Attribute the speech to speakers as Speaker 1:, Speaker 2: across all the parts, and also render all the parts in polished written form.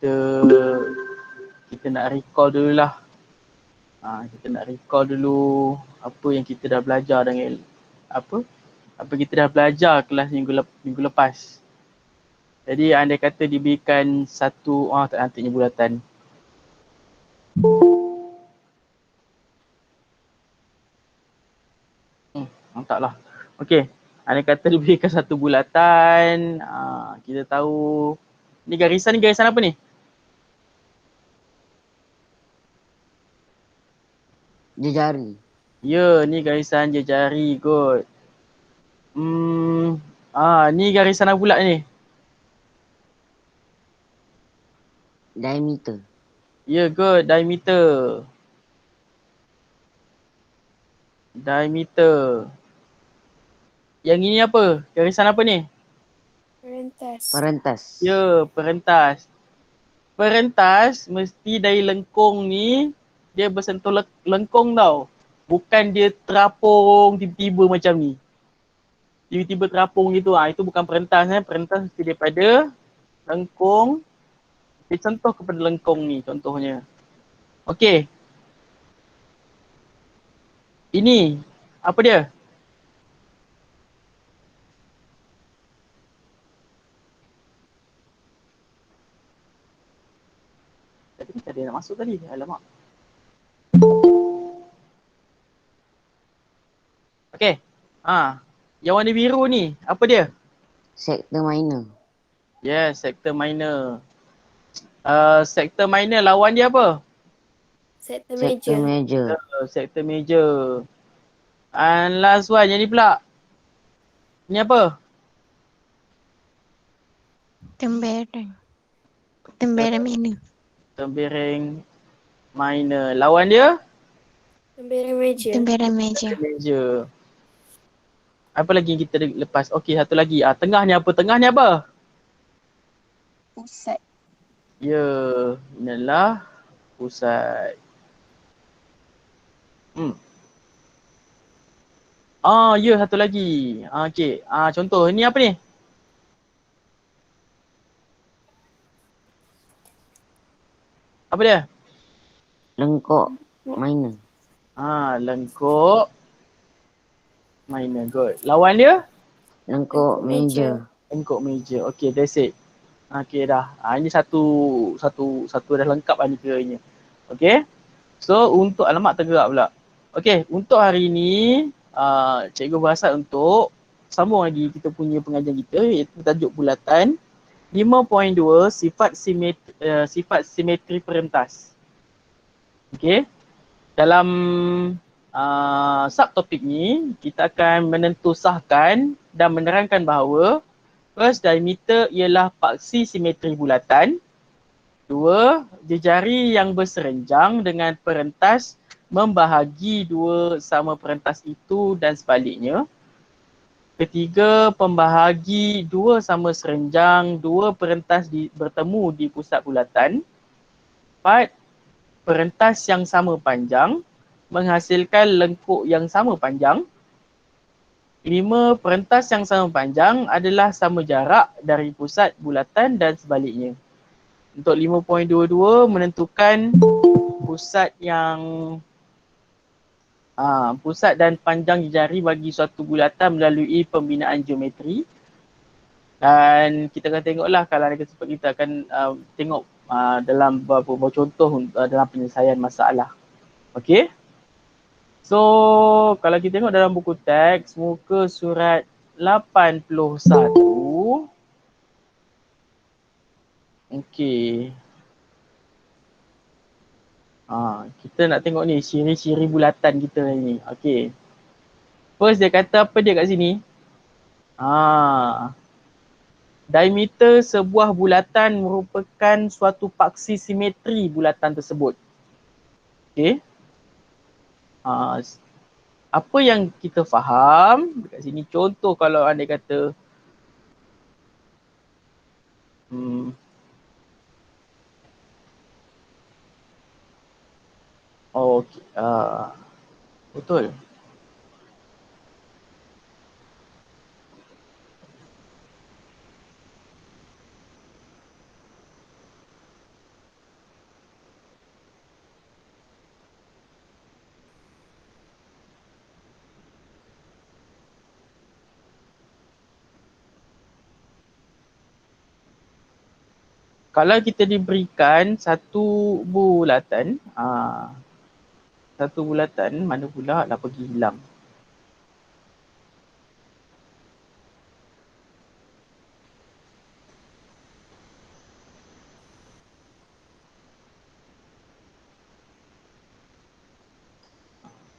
Speaker 1: kita nak recall dululah. Kita nak recall dulu apa yang kita dah belajar dengan apa kita dah belajar kelas minggu lepas. Jadi andai kata diberikan satu, tak nantinya bulatan. Taklah. Okey. Andai kata diberikan satu bulatan, kita tahu ni garisan apa ni?
Speaker 2: Jejari.
Speaker 1: Ya, ni garisan jejari kot. Ni garisan apa pula ni?
Speaker 2: Diameter.
Speaker 1: Ya kot, diameter. Diameter. Yang ini apa? Garisan apa ni?
Speaker 2: Perentas.
Speaker 1: Ya, perentas. Perentas mesti dari lengkung ni dia bersentuh lengkung tau. Bukan dia terapung tiba-tiba macam ni. Tiba-tiba terapung gitu. Itu bukan perentas. Perentas mesti daripada lengkung. Dia contoh kepada lengkung ni contohnya. Okey. Ini apa dia? Tadi kita ada nak masuk tadi. Alamak. Okey. Yang warna biru ni apa dia?
Speaker 2: Sector minor.
Speaker 1: Yes, sector minor. Sector minor lawan dia apa?
Speaker 3: Sector
Speaker 2: major.
Speaker 1: Sector major. And last one yang ni pula. Ni apa?
Speaker 4: Tembereng minor.
Speaker 1: Tembereng minor. Lawan dia?
Speaker 3: Tembereng major.
Speaker 4: Tembereng major.
Speaker 1: Major. Apa lagi yang kita lepas? Okey, satu lagi. Tengah ni apa? Tengah ni apa?
Speaker 4: Pusat.
Speaker 1: Ya, inilah pusat. Ya, satu lagi. Okey. Contoh ni apa ni? Apa dia?
Speaker 2: Lengkok minor.
Speaker 1: Lengkok minor. Good. Lawan dia?
Speaker 2: Lengkok major.
Speaker 1: Lengkok major. Okey, that's it. Okey dah. Ini satu dah lengkap ni kiranya. Okey. So untuk alamak tergerak pula. Okey, untuk hari ini cikgu berhasrat untuk sambung lagi kita punya pengajian kita iaitu tajuk bulatan 5.2 sifat simetri perentas. Okey. Dalam subtopik ni kita akan menentusahkan dan menerangkan bahawa first, diameter ialah paksi simetri bulatan. 2, jejari yang berserenjang dengan perentas membahagi dua sama perentas itu dan sebaliknya. 3, pembahagi dua sama serenjang, dua perentas bertemu di pusat bulatan. 4, perentas yang sama panjang menghasilkan lengkuk yang sama panjang. 5, perentas yang sama panjang adalah sama jarak dari pusat bulatan dan sebaliknya. Untuk 5.22 menentukan pusat dan panjang jari bagi suatu bulatan melalui pembinaan geometri. Dan kita akan tengoklah kalau ada kesempatan kita akan tengok dalam beberapa contoh dalam penyelesaian masalah. Okey. So kalau kita tengok dalam buku teks muka surat 81. Okey. Kita nak tengok ni ciri-ciri bulatan kita ni. Okey. First dia kata apa dia kat sini? Diameter sebuah bulatan merupakan suatu paksi simetri bulatan tersebut. Okey. Apa yang kita faham dekat sini, contoh kalau anda kata okey, betul. Kalau kita diberikan satu bulatan, mana pula lah pergi hilang.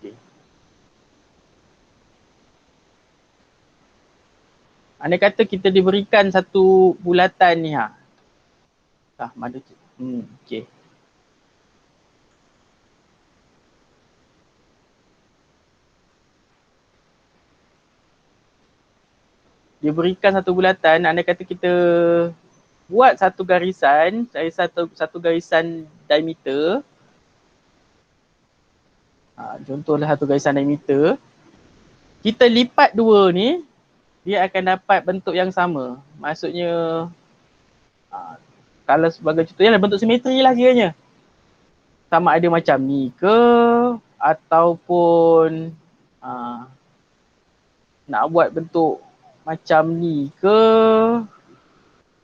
Speaker 1: Okay. Andai kata kita diberikan satu bulatan ni mana tu? Okay. Dia berikan satu bulatan, andai kata kita buat satu garisan, satu garisan diameter. Contohlah satu garisan diameter. Kita lipat dua ni, dia akan dapat bentuk yang sama. Maksudnya, kalau sebagai contohnya bentuk simetri lah kiranya. Sama ada macam ni ke, ataupun nak buat bentuk macam ni ke,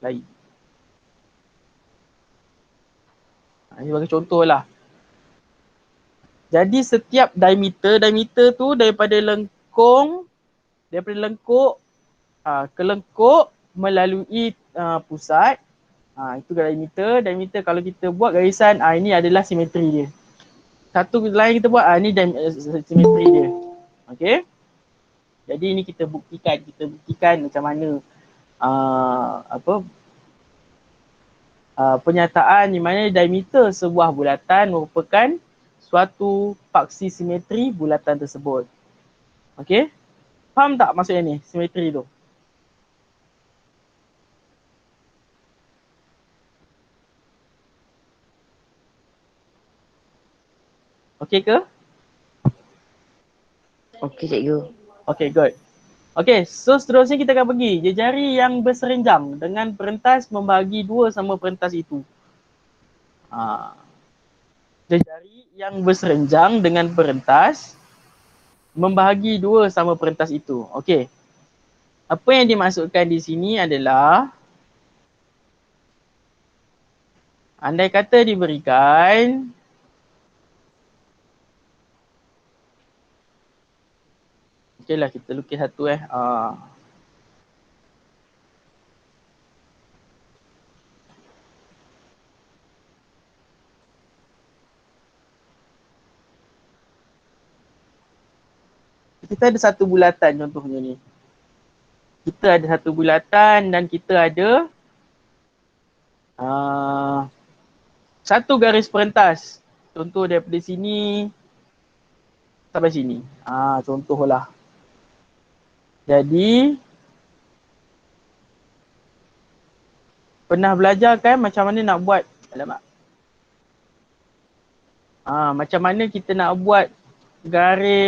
Speaker 1: lain. Ini sebagai contoh lah. Jadi setiap diameter tu daripada lengkung, daripada lengkuk ke lengkuk melalui pusat. Itu diameter kalau kita buat garisan, ini adalah simetri dia. Satu lain kita buat, ni simetri dia. Okay. Jadi ini kita buktikan macam mana penyataan di mana diameter sebuah bulatan merupakan suatu paksi simetri bulatan tersebut. Okay. Faham tak maksudnya ni, simetri tu? Okay ke?
Speaker 2: Okey cikgu.
Speaker 1: Okay, good. Okay, so seterusnya kita akan pergi. Jejari yang berserenjang dengan perentas membahagi dua sama perentas itu. Jejari yang berserenjang dengan perentas membahagi dua sama perentas itu. Okay. Apa yang dimaksudkan di sini adalah andai kata diberikan okeylah kita lukis satu kita ada satu bulatan contohnya ni. Kita ada satu bulatan dan kita ada satu garis perentas. Contoh daripada sini sampai sini. Contohlah. Jadi pernah belajar kan macam mana nak buat macam mana kita nak buat garis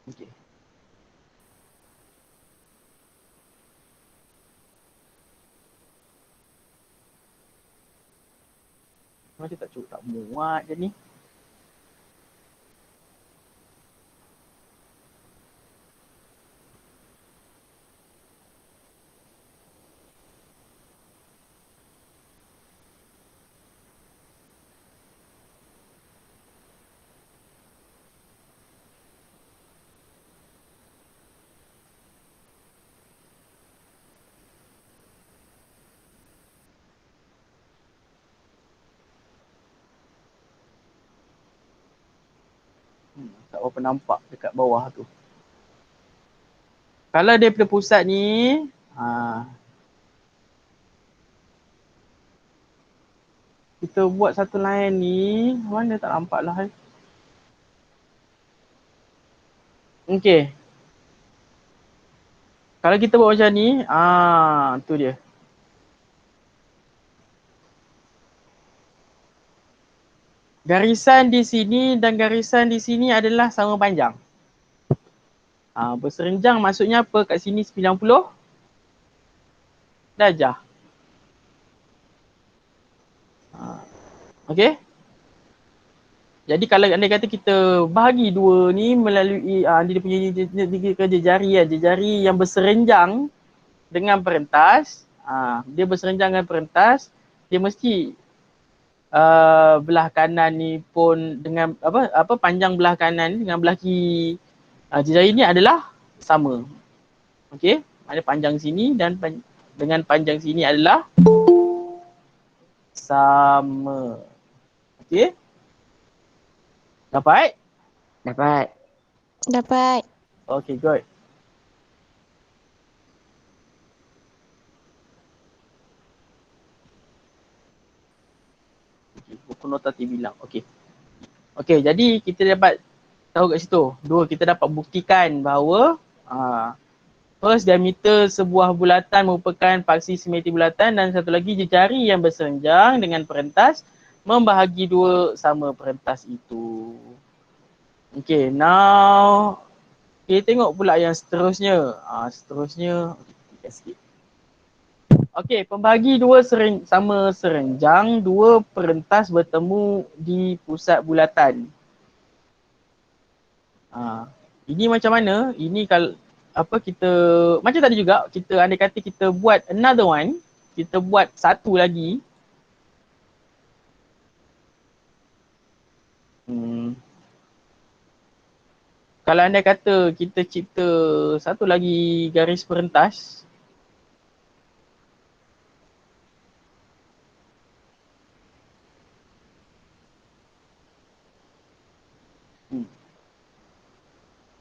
Speaker 1: okay. Macam tak muat je ni. Tak berapa nampak dekat bawah tu. Kalau daripada pusat ni, kita buat satu line ni, mana tak nampak lah. Okay. Kalau kita buat macam ni, tu dia. Garisan di sini dan garisan di sini adalah sama panjang. Berserenjang maksudnya apa? Kat sini 90 darjah. Okay. Jadi kalau andai kata kita bahagi dua ni melalui dia punya jejari jejari yang berserenjang dengan perentas, dia berserenjang dengan perentas, dia mesti belah kanan ni pun dengan apa panjang belah kanan dengan belah kiri jejari ni adalah sama. Okey, ada panjang sini dan dengan panjang sini adalah sama. Okey? Dapat?
Speaker 2: Dapat.
Speaker 4: Dapat.
Speaker 1: Okay, good. Okay, buku nota bilang. Okay. Okay, jadi kita dapat tahu kat situ. Dua, kita dapat buktikan bahawa first diameter sebuah bulatan merupakan paksi simetri bulatan dan satu lagi jejari yang berserenjang dengan perentas membahagi dua sama perentas itu. Okay, now kita tengok pula yang seterusnya. Seterusnya, okay, sikit. Okey, pembagi dua sama serenjang, dua perentas bertemu di pusat bulatan. Ini macam mana? Ini kalau apa kita macam tadi juga, kita andai kata kita buat another one, kita buat satu lagi. Kalau andai kata kita cipta satu lagi garis perentas,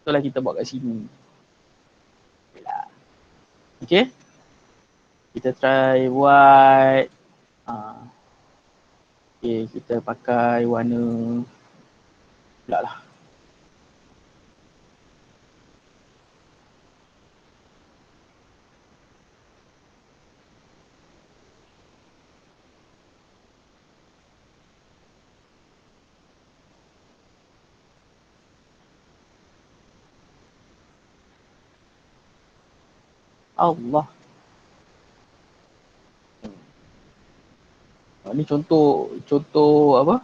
Speaker 1: itulah kita buat kat sini. Okay. Kita try buat. Okay, kita pakai warna pula lah. Allah. Ini contoh apa?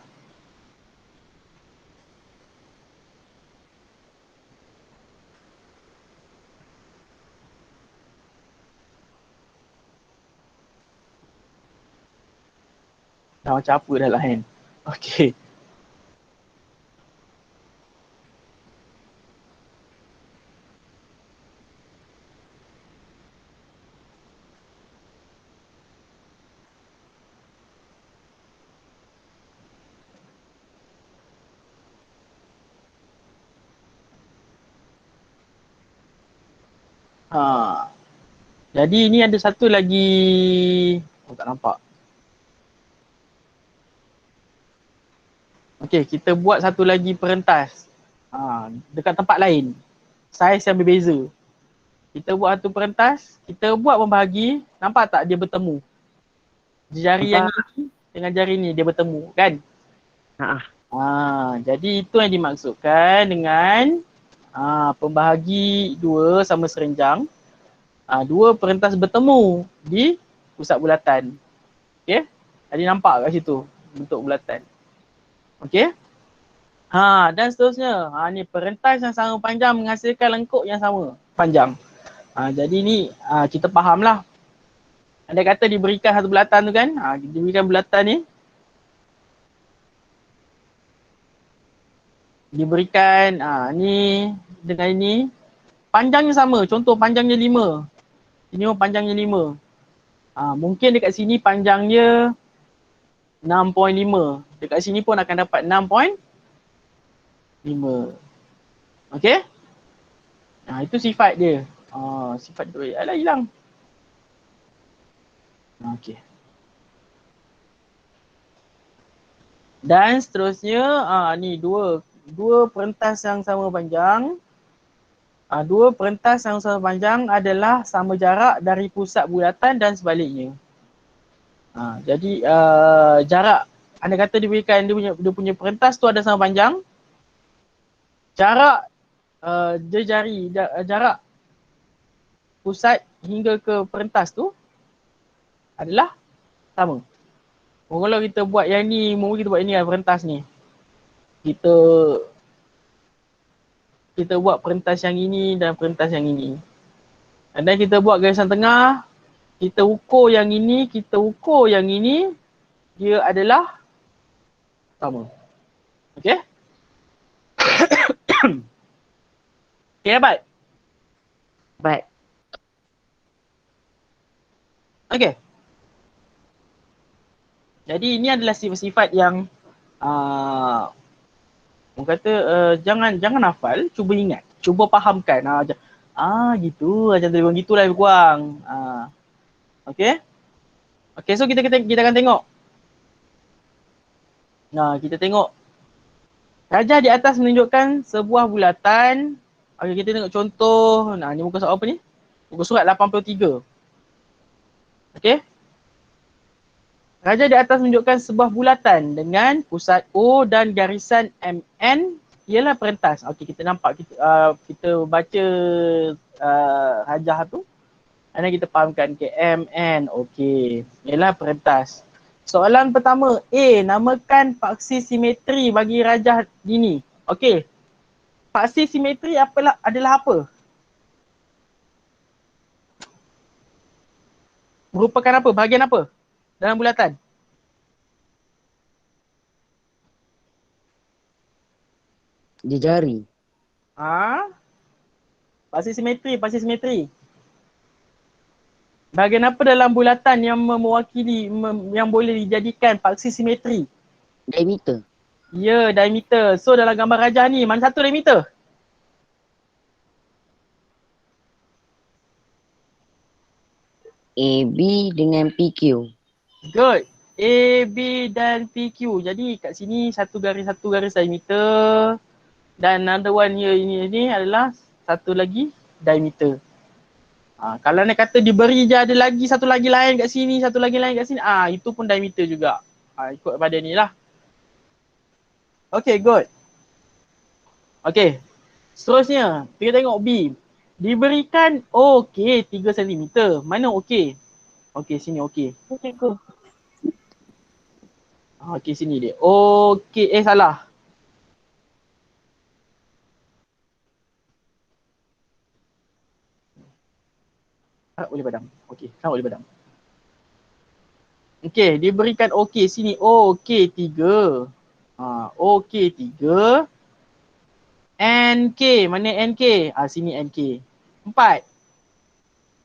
Speaker 1: Dah macam apa dah lah kan? Okay. Jadi ini ada satu lagi, tak nampak. Okey, kita buat satu lagi perentas. Dekat tempat lain. Saiz yang berbeza. Kita buat satu perentas, kita buat membahagi, nampak tak dia bertemu? Jari yang ini dengan jari ni dia bertemu, kan? Jadi itu yang dimaksudkan dengan pembahagi dua sama serenjang. Dua perentas bertemu di pusat bulatan. Okey? Jadi nampak kat situ bentuk bulatan. Okey? Dan seterusnya. Ni perentas yang sama panjang menghasilkan lengkuk yang sama panjang. Jadi ni kita fahamlah. Andai kata diberikan satu bulatan tu kan, diberikan bulatan ni. Diberikan ni dengan ini panjangnya sama. Contoh panjangnya 5. Ini pun panjangnya 5. Mungkin dekat sini panjangnya 6.5. Dekat sini pun akan dapat 6.5. Okey? Itu sifat dia. Sifat dia. Alah hilang. Okey. Dan seterusnya ni dua perentas yang sama panjang. Dua perentas yang sama panjang adalah sama jarak dari pusat bulatan dan sebaliknya. Jadi jarak, anda kata diberikan dia punya perentas tu ada sama panjang. Jarak jejari, jarak pusat hingga ke perentas tu adalah sama. Kalau kita buat yang ni, mungkin kita buat ini lah perentas ni. kita kita buat perentas yang ini dan perentas yang ini. And then kita buat garisan tengah, kita ukur yang ini, kita ukur yang ini, dia adalah sama. Okay? Okay, dapat?
Speaker 2: Dapat.
Speaker 1: Okay. Jadi ini adalah sifat-sifat yang orang kata jangan hafal, cuba ingat, cuba fahamkan. Gitu, macam tu gitulah lebih kurang. Okay? Okay, so kita akan tengok. Kita tengok. Rajah di atas menunjukkan sebuah bulatan. Okay, kita tengok contoh. Ni muka surat apa ni? Muka surat 83. Okay? Rajah di atas menunjukkan sebuah bulatan dengan pusat O dan garisan MN ialah perentas. Okey, kita nampak kita baca rajah tu. Dan kita fahamkan MN. Okey, ialah perentas. Soalan pertama, A, namakan paksi simetri bagi rajah ini. Okey. Paksi simetri adalah apa? Merupakan apa? Bahagian apa dalam bulatan?
Speaker 2: Di jari.
Speaker 1: Paksi simetri. Bahagian apa dalam bulatan yang mewakili, yang boleh dijadikan paksi simetri?
Speaker 2: Diameter.
Speaker 1: Ya, diameter. So dalam gambar rajah ni, mana satu diameter?
Speaker 2: AB dengan PQ.
Speaker 1: Good. A, B dan PQ. Jadi kat sini satu garis diameter. Dan another one here ini adalah satu lagi diameter. Kalau nak kata diberi je ada lagi satu lagi lain kat sini, satu lagi lain kat sini, itu pun diameter juga. Ikut pada ni lah. Okay, good. Okay. Seterusnya, kita tengok B. Diberikan okey 3 cm. Mana okey? Okey, sini okey. Okey, sini dia. Okey, salah. Boleh padam. Okey, sekarang boleh padam. Okey, diberikan okey sini. Okey 3. Okey 3. NK, mana NK? Sini NK. 4.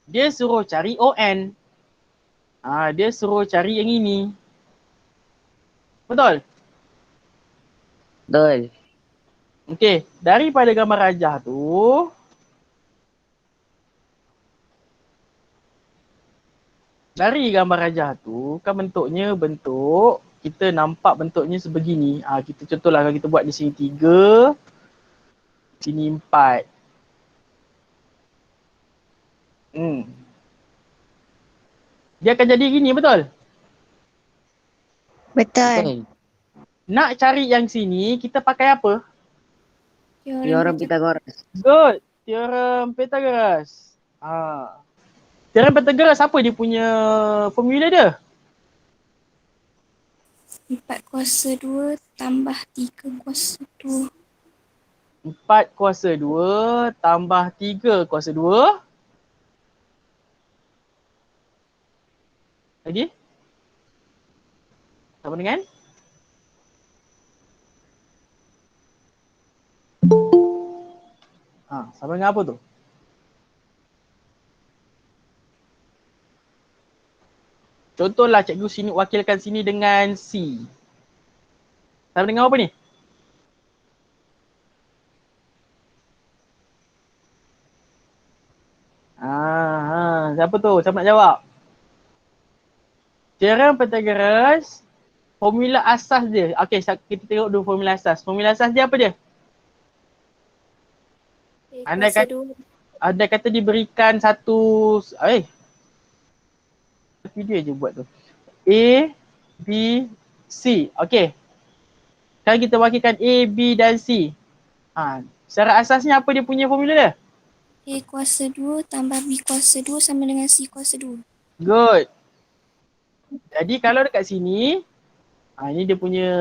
Speaker 1: Dia suruh cari ON. Dia suruh cari yang ini. Betul?
Speaker 2: Betul.
Speaker 1: Okey, daripada gambar rajah tu, kan bentuknya kita nampak bentuknya sebegini. Kita contohlah kalau kita buat di sini 3, sini 4. Dia akan jadi gini, betul?
Speaker 4: Betul.
Speaker 1: Nak cari yang sini, kita pakai apa?
Speaker 2: Teorem Pythagoras.
Speaker 1: Good. Teorem Pythagoras. Teorem Pythagoras apa dia punya formula dia?
Speaker 3: 4 kuasa 2 tambah 3 kuasa 2.
Speaker 1: 4 kuasa 2 tambah 3 kuasa 2. Lagi? Sama dengan? Sama dengan apa tu? Contohlah cikgu sini wakilkan sini dengan C. Sama dengan apa ni? Siapa tu? Siapa nak jawab? Teorem Pythagoras, formula asas dia. Okey, kita tengok dulu formula asas. Formula asas dia apa dia? Andai kata diberikan satu, tapi dia je buat tu. A, B, C. Okey. Sekarang kita wakilkan A, B dan C. Secara asasnya apa dia punya formula dia?
Speaker 3: A kuasa 2 tambah B kuasa 2 sama dengan C kuasa 2.
Speaker 1: Good. Jadi kalau dekat sini, ini dia punya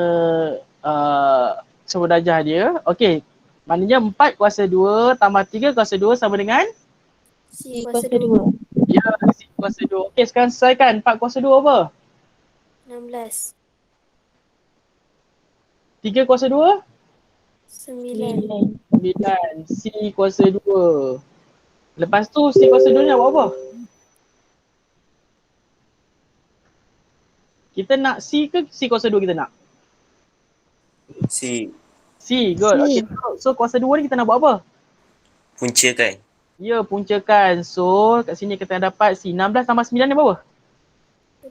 Speaker 1: suruh darjah dia. Okey. Maknanya 4 kuasa 2 tambah 3 kuasa 2 sama dengan?
Speaker 3: C kuasa 2.
Speaker 1: Ya, C kuasa 2. Okey, sekarang selesaikan. 4 kuasa 2 apa?
Speaker 3: 16.
Speaker 1: 3 kuasa 2?
Speaker 3: 9.
Speaker 1: 9. C kuasa 2. Lepas tu C kuasa 2 ni nak buat apa? Kita nak C ke C kuasa 2 kita nak?
Speaker 5: C.
Speaker 1: C, good.
Speaker 4: C.
Speaker 1: Okay, so kuasa 2 ni kita nak buat apa?
Speaker 5: Puncakan.
Speaker 1: Ya, puncakan. So, kat sini kita dapat C. 16 tambah 9 ni berapa?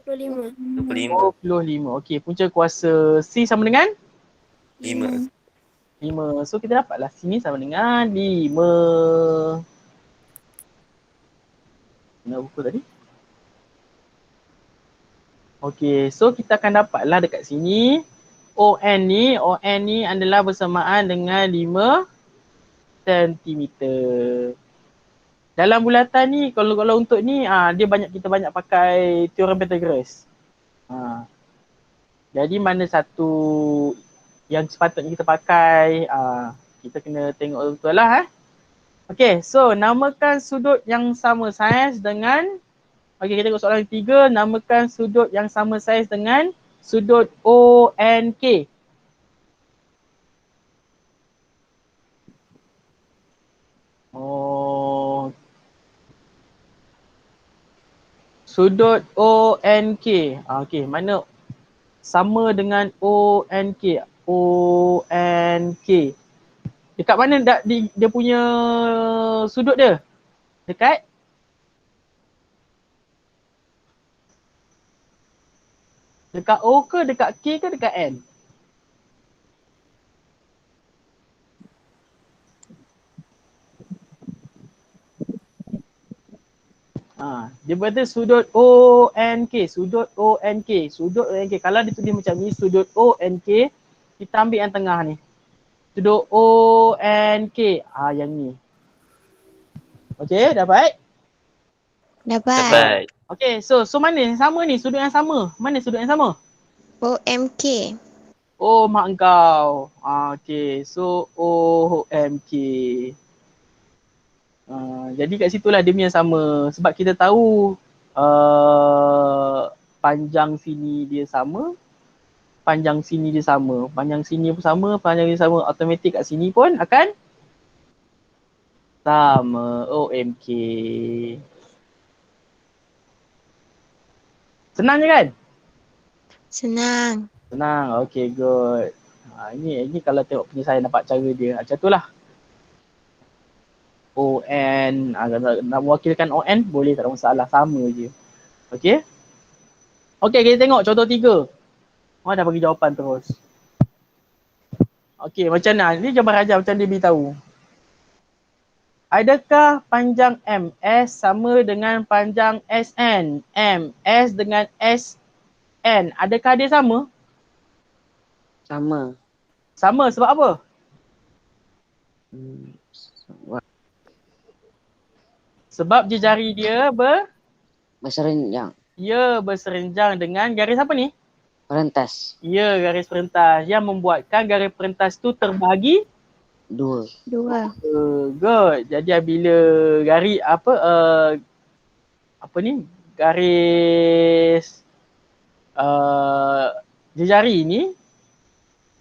Speaker 3: 25.
Speaker 5: 25.
Speaker 1: 25. Okey, punca kuasa C sama dengan?
Speaker 5: 5.
Speaker 1: 5. So, kita dapatlah C ni sama dengan 5. Nak buku tadi? Okey, so kita akan dapatlah dekat sini ON ni adalah bersamaan dengan 5 cm. Dalam bulatan ni kalau untuk ni dia kita banyak pakai teorem Pythagoras. Jadi mana satu yang sepatutnya kita pakai, kita kena tengok betul lah. Okey, so namakan sudut yang sama saiz dengan, okey kita tengok soalan ketiga, namakan sudut yang sama saiz dengan sudut ONK. Sudut ONK. Okey, mana sama dengan ONK? ONK. Dekat mana dia punya sudut dia? Dekat? Dekat O ke, dekat K ke, dekat N? Dia berkata sudut ONK, sudut ONK, sudut ONK. Kalau dia tulis macam ni, sudut ONK, kita ambil yang tengah ni. Sudut ONK, yang ni. Okey, dapat?
Speaker 4: Dapat.
Speaker 1: Okey, so mana yang sama ni? Sudut yang sama. Mana sudut yang sama?
Speaker 4: OMK.
Speaker 1: Oh, mak engkau. Okey, so OMK. Jadi kat situlah dia punya sama. Sebab kita tahu panjang sini dia sama, panjang sini dia sama, panjang sini pun sama, panjang dia sama. Automatik kat sini pun akan sama. OMK. Senang je kan?
Speaker 4: Senang.
Speaker 1: Senang. Okay, good. Ini kalau tengok penyelesaian dapat cara dia. Macam tu lah. ON. Nak mewakilkan ON boleh, tak ada masalah. Sama je. Okay. Okay, kita tengok contoh 3. Orang dah bagi jawapan terus. Okay, macam mana? Ni gambar ajar macam dia beritahu. Adakah panjang MS sama dengan panjang SN? MS dengan SN. Adakah dia sama?
Speaker 2: Sama.
Speaker 1: Sama sebab apa? Sebab jari dia
Speaker 2: Berserenjang.
Speaker 1: Ya, berserenjang dengan garis apa ni?
Speaker 2: Perentas.
Speaker 1: Ya, garis perentas yang membuatkan garis perentas tu terbahagi
Speaker 2: 2.
Speaker 4: 2.
Speaker 1: Good. Jadi bila garis garis jari ni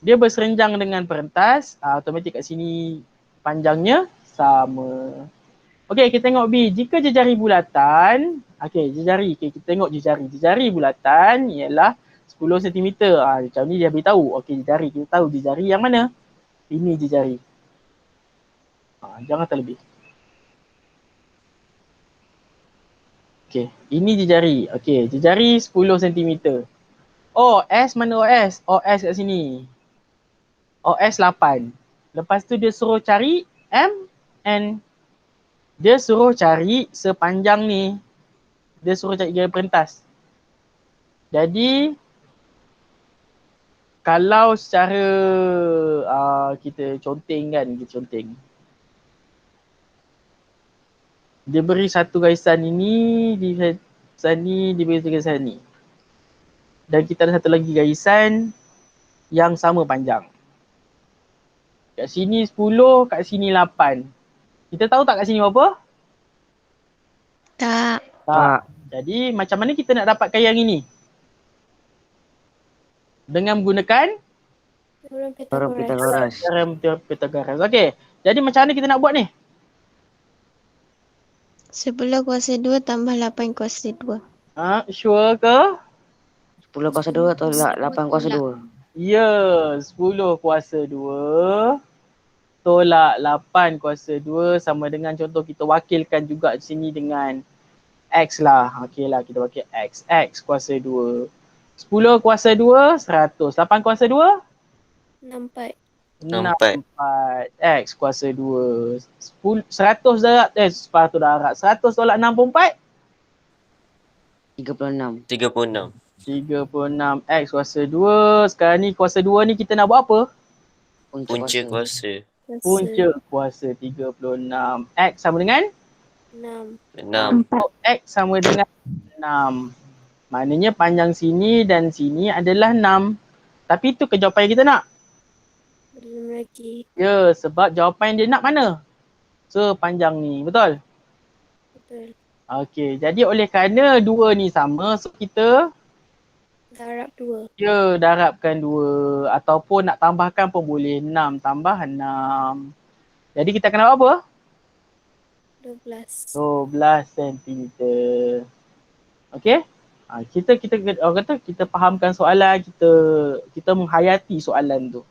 Speaker 1: dia berserenjang dengan perentas, automatik kat sini panjangnya sama. Okey, kita tengok B. Jika jejari bulatan, jejari. Kita tengok jejari. Jejari bulatan ialah 10 cm. Macam ni dia beritahu. Okey, jejari. Kita tahu jejari yang mana? Ini jejari. Jangan terlebih. Okey, ini jejari. Okey, jejari 10 cm. OS mana OS? OS kat sini. OS 8. Lepas tu dia suruh cari MN. Dia suruh cari sepanjang ni. Dia suruh cari garis perentas. Jadi kalau secara kita conteng kan, kita conteng. Dia beri satu garisan ini, di garisan ni, dia beri satu garisan ni. Dan kita ada satu lagi garisan yang sama panjang. Kat sini 10, kat sini 8. Kita tahu tak kat sini berapa?
Speaker 4: Tak.
Speaker 2: Tak.
Speaker 1: Jadi macam mana kita nak dapatkan yang ini? Dengan menggunakan
Speaker 3: Teorem
Speaker 2: Teorem
Speaker 3: Pythagoras.
Speaker 2: Pythagoras.
Speaker 1: teorem Pythagoras. Okey. Jadi macam mana kita nak buat ni?
Speaker 4: 10 kuasa 2 tambah 8 kuasa 2.
Speaker 1: Sure ke?
Speaker 2: 10 kuasa 2 atau 8 kuasa 2?
Speaker 1: Ya, 10 kuasa 2 tolak 8 kuasa 2 sama dengan contoh kita wakilkan juga di sini dengan X lah. Okey lah, kita wakil X. X kuasa 2. 10 kuasa 2, 100. 8 kuasa 2?
Speaker 3: 64.
Speaker 5: 64.
Speaker 1: X kuasa 2. 100 darab, sepatu darab. 100 tolak 64?
Speaker 2: 36.
Speaker 5: 36.
Speaker 1: 36. X kuasa 2. Sekarang ni kuasa 2 ni kita nak buat apa?
Speaker 5: Punca kuasa.
Speaker 1: Punca kuasa 36. X sama dengan?
Speaker 3: 6.
Speaker 5: 6.
Speaker 1: X sama dengan 6. Maknanya panjang sini dan sini adalah 6. Tapi itu ke jawapan yang kita nak?
Speaker 3: Belum lagi.
Speaker 1: Ya, sebab jawapan dia nak mana? Sepanjang ni, betul?
Speaker 3: Betul.
Speaker 1: Okey, jadi oleh kerana 2 ni sama, so kita
Speaker 3: Darab 2.
Speaker 1: darabkan 2 ataupun nak tambahkan pun boleh. 6 tambah 6. Jadi kita akan dapat apa?
Speaker 3: 12.
Speaker 1: 12 cm. Okey? Kita orang kata kita fahamkan soalan, kita menghayati soalan tu.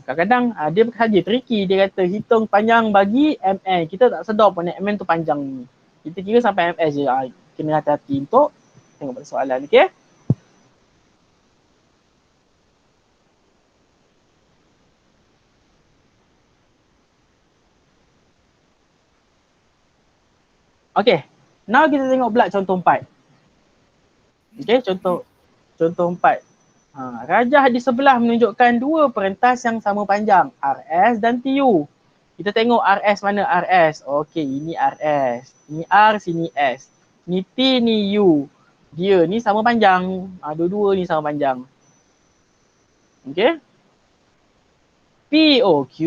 Speaker 1: Kadang-kadang dia saja tricky, dia kata hitung panjang bagi mn. Kita tak sedar pun mn tu panjang ni. Kita kira sampai ms je. Kena hati-hati untuk tengok pada soalan, okey? Okey. Now kita tengok pula contoh 4. Okey, contoh 4. Rajah di sebelah menunjukkan dua perentas yang sama panjang, RS dan TU. Kita tengok RS mana RS. Okey, ini RS. Ini R, sini S. Ni T, ni U. Dia ni sama panjang. Dua-dua ni sama panjang. Okey. POQ.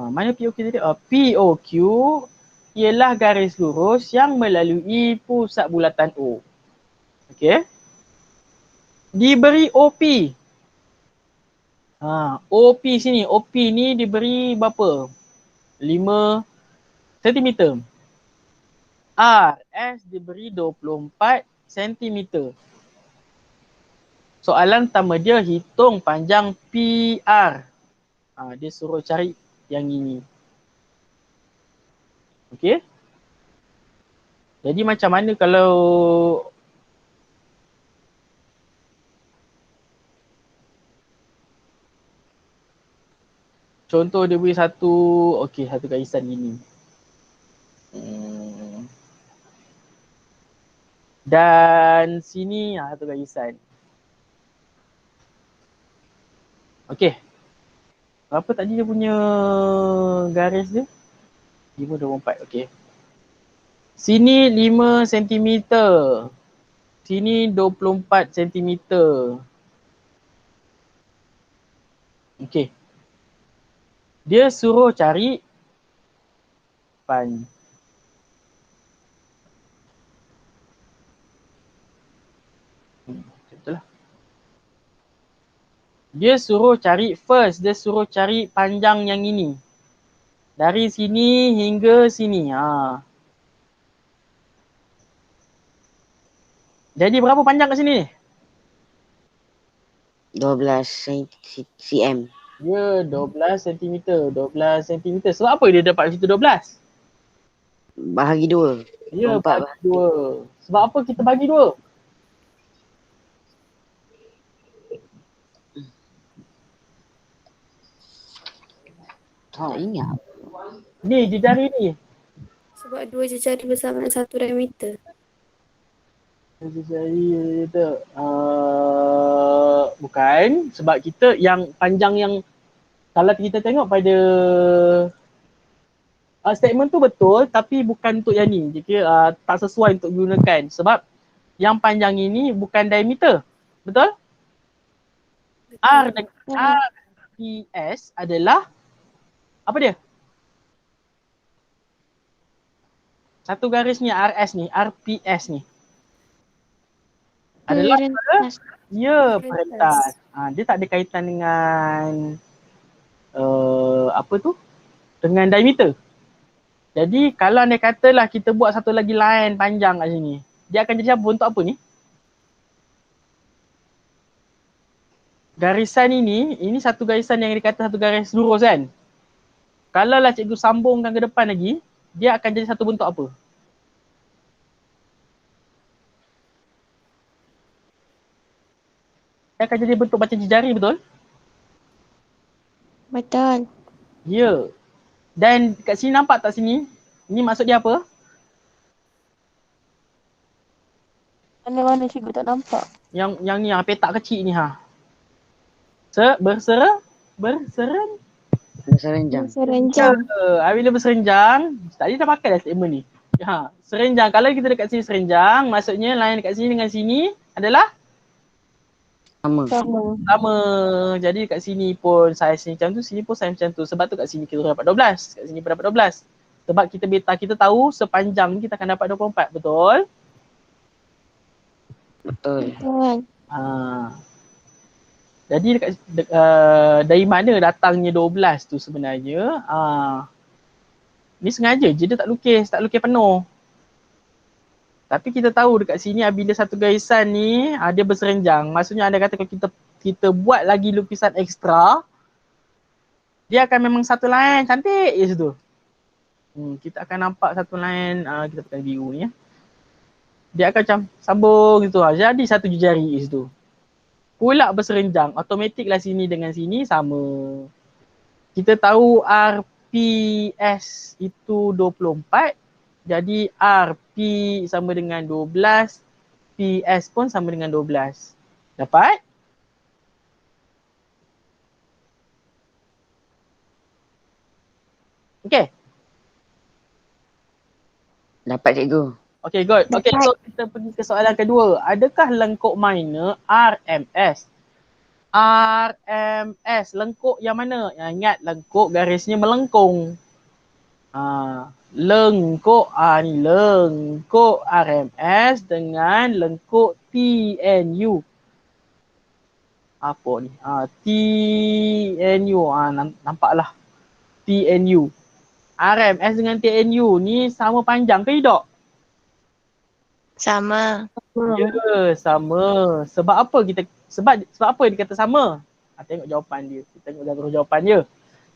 Speaker 1: Mana POQ tadi? POQ ialah garis lurus yang melalui pusat bulatan O. Okey. Diberi OP. OP sini. OP ni diberi berapa? 5 cm. RS diberi 24 cm. Soalan pertama dia hitung panjang PR. Dia suruh cari yang ini. Okey. Jadi macam mana kalau contoh dia beri satu, okey, satu garisan gini. Dan sini satu garisan. Okey. Berapa tadi dia punya garis dia? 5.24, okey. Sini 5 cm. Sini 24 cm. Okey. Dia suruh cari betul lah. Dia suruh cari dia suruh cari panjang yang ini. Dari sini hingga sini. Jadi berapa panjang kat sini ni?
Speaker 2: 12 cm.
Speaker 1: Ya, 12 cm. 12 cm. Sebab apa dia dapat situ 12?
Speaker 2: Bahagi 2.
Speaker 1: Ya,
Speaker 2: 24
Speaker 1: bagi 2. Sebab apa kita bagi 2?
Speaker 2: Tak ingat.
Speaker 1: Ni, jari ni.
Speaker 3: Sebab 2 jari bersama dengan 1 diameter.
Speaker 1: Jari kita. Bukan. Sebab kita yang panjang yang kalau kita tengok pada statement tu betul tapi bukan untuk yang ni. Jadi tak sesuai untuk digunakan sebab yang panjang ini bukan diameter. Betul? R RPS adalah apa dia? Satu garis ni RS ni, RPS ni. Adalah
Speaker 4: Perentas.
Speaker 1: ya perentas. Dia tak ada kaitan dengan apa tu? Dengan diameter. Jadi kalau anda katalah kita buat satu lagi line panjang kat sini, dia akan jadi apa? Bentuk apa ni? Garisan ini satu garisan yang dikata satu garis lurus kan? Kalau lah cikgu sambungkan ke depan lagi, dia akan jadi satu bentuk apa? Dia akan jadi bentuk macam jari, betul?
Speaker 4: Betul.
Speaker 1: Ya. Dan kat sini nampak tak sini? Ini maksud dia apa?
Speaker 6: Mana-mana cikgu tak nampak.
Speaker 1: Yang ni yang petak kecil ni ha. Berserenjang.
Speaker 4: Serenjang.
Speaker 1: Bila berserenjang, tadi dah pakai dah statement ni. Ha, serenjang. Kalau kita dekat sini serenjang, maksudnya line dekat sini dengan sini adalah
Speaker 2: Sama.
Speaker 1: sama. Jadi kat sini pun saiz macam tu, sini pun saiz macam tu. Sebab tu kat sini kita dapat 12, kat sini pun dapat 12. Sebab kita beta kita tahu sepanjang ni kita akan dapat 24, betul?
Speaker 2: Betul.
Speaker 4: Betul.
Speaker 1: Jadi dari mana datangnya 12 tu sebenarnya? Ni sengaja je dia tak lukis penuh. Tapi kita tahu dekat sini bila satu garisan ni dia berserenjang. Maksudnya anda kata kalau kita buat lagi lukisan ekstra, dia akan memang satu line cantik je situ. Kita akan nampak satu line, kita pakai biru ni ya. Dia akan macam sambung gitu. Jadi satu jari je situ. Pula berserenjang, automatik lah sini dengan sini sama. Kita tahu RPS itu 24. Jadi RP sama dengan 12, PS pun sama dengan 12. Dapat? Okay.
Speaker 2: Dapat cikgu.
Speaker 1: Okay, good. Okay, so kita pergi ke soalan kedua. Adakah lengkuk minor RMS? RMS, lengkuk yang mana? Ingat, lengkuk garisnya melengkung. Lengkuk, ni lengkuk RMS dengan lengkuk TNU. Apa ni? TNU, nampaklah. TNU. RMS dengan TNU ni sama panjang ke tidak?
Speaker 4: Sama.
Speaker 1: Ya, sama. Sebab apa dia kata sama? Tengok jawapan dia. Kita tengok terus jawapan dia.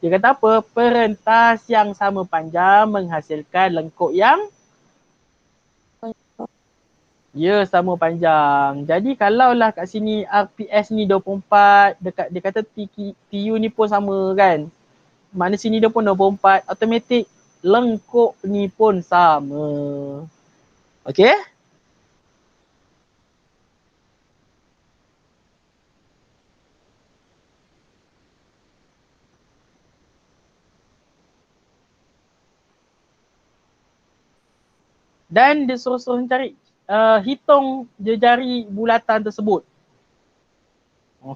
Speaker 1: Dia kata apa? Perentas yang sama panjang menghasilkan lengkuk yang sama panjang. Jadi kalaulah kat sini RPS ni 24, dekat dia kata TU ni pun sama kan. Mana sini dia pun 24, automatik lengkuk ni pun sama. Okey? Dan dia suruh cari hitung jari bulatan tersebut.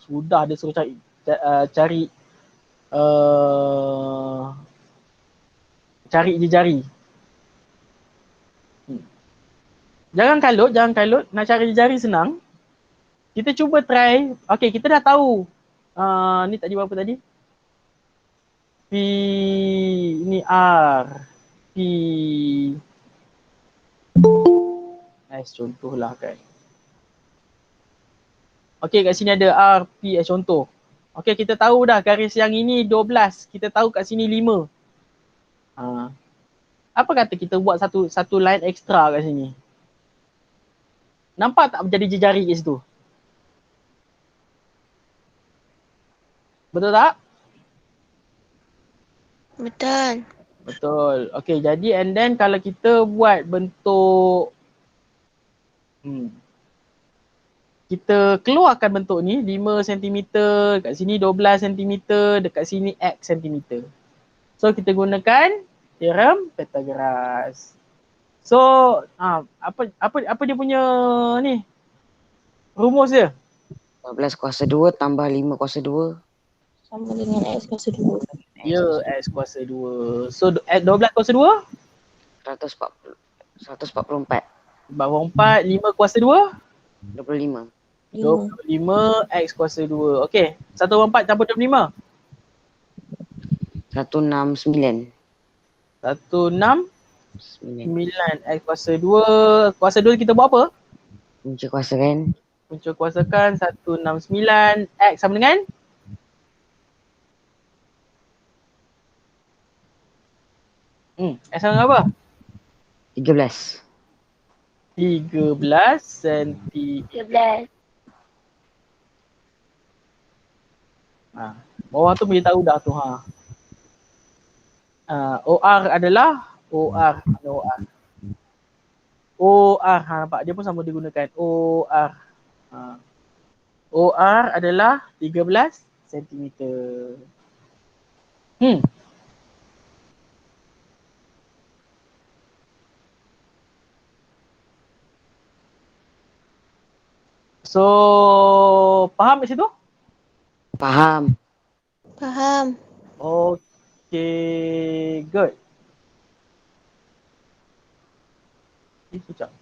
Speaker 1: Sudah dia suruh cari jari. Jangan kalut. Nak cari jari senang. Kita cuba try. Okay, kita dah tahu. Ni tadi berapa tadi? P, ni R, P. Contohlah kan. Okay, kat sini ada R, P as contoh. Okay, kita tahu dah garis yang ini 12. Kita tahu kat sini 5. Apa kata kita buat satu line ekstra kat sini? Nampak tak menjadi jari kat situ? Betul tak?
Speaker 4: Betul.
Speaker 1: Betul. Okay, jadi and then kalau kita buat bentuk kita keluarkan bentuk ni 5 cm, kat sini 12 cm, dekat sini X cm. So kita gunakan teorem Pythagoras. So apa dia punya ni? Rumus dia?
Speaker 2: 12 kuasa 2 tambah 5 kuasa 2
Speaker 6: sama dengan X kuasa 2.
Speaker 1: Ya, X kuasa 2. So 12 kuasa 2?
Speaker 2: 144.
Speaker 1: 44, 5 kuasa 2?
Speaker 2: 25.
Speaker 1: 25 X kuasa 2. Okey, 144 campur 25.
Speaker 2: 169.
Speaker 1: 169
Speaker 2: 9.
Speaker 1: X kuasa 2. Kuasa 2 kita buat apa?
Speaker 2: Punca kuasa kan?
Speaker 1: Punca kuasakan 169 X sama dengan? X sama dengan apa?
Speaker 2: 13.
Speaker 1: 13 cm.
Speaker 4: 13.
Speaker 1: Bawah tu boleh tahu dah tu ha. OR adalah OR. Ada OR. OR, nampak dia pun sama digunakan. OR. OR adalah 13 cm. So, faham kat situ?
Speaker 2: Faham.
Speaker 4: Faham.
Speaker 1: Okay, good. Sekejap.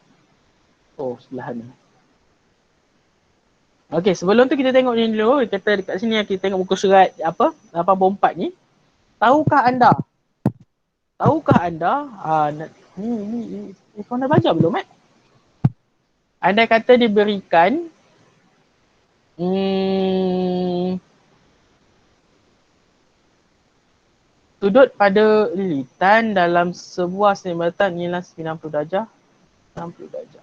Speaker 1: Oh, sebelahan ni. Okay, sebelum tu kita tengok ni dulu. Kata dekat sini kita tengok muka surat apa? 84 ni. Tahukah anda? Ni kau dah baca belum, Mat? Andai kata diberikan sudut pada lilitan dalam sebuah sembatan ialah 90 darjah. 60 darjah.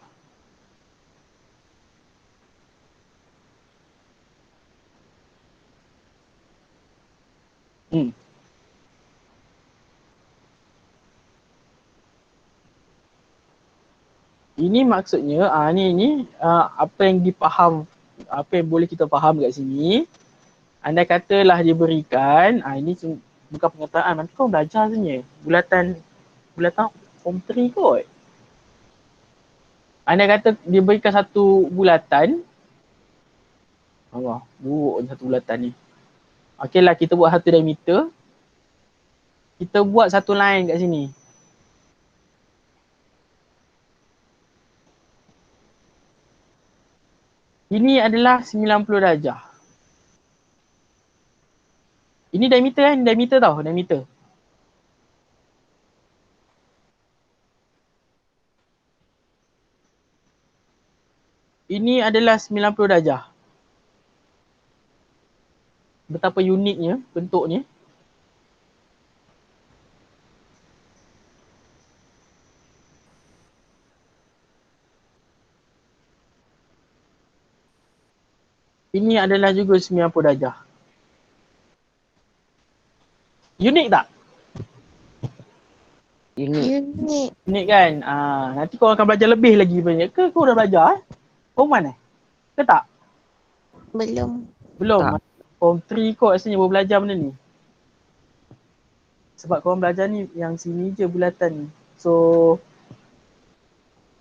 Speaker 1: Ini maksudnya apa yang apa yang boleh kita faham kat sini. Andai katalah diberikan, ini bukan pengertaan, nanti kau belajar sebenarnya. Bulatan form 3 kot. Andai kata diberikan satu bulatan, Allah, buruk satu bulatan ni. Okeylah, kita buat satu diameter. Kita buat satu line kat sini. Ini adalah 90 darjah. Ini diameter kan? Diameter tau, diameter. Ini adalah 90 darjah. Betapa uniknya bentuknya. Ini adalah juga 90 darjah. Unik tak?
Speaker 4: Unik.
Speaker 1: Unik kan? Nanti kau akan belajar lebih lagi banyak. Ke kau dah belajar? Form 1 Ke tak?
Speaker 4: Belum.
Speaker 1: Belum. Form 3 kau asalnya baru belajar benda ni. Sebab korang belajar ni yang sini je bulatan ni. So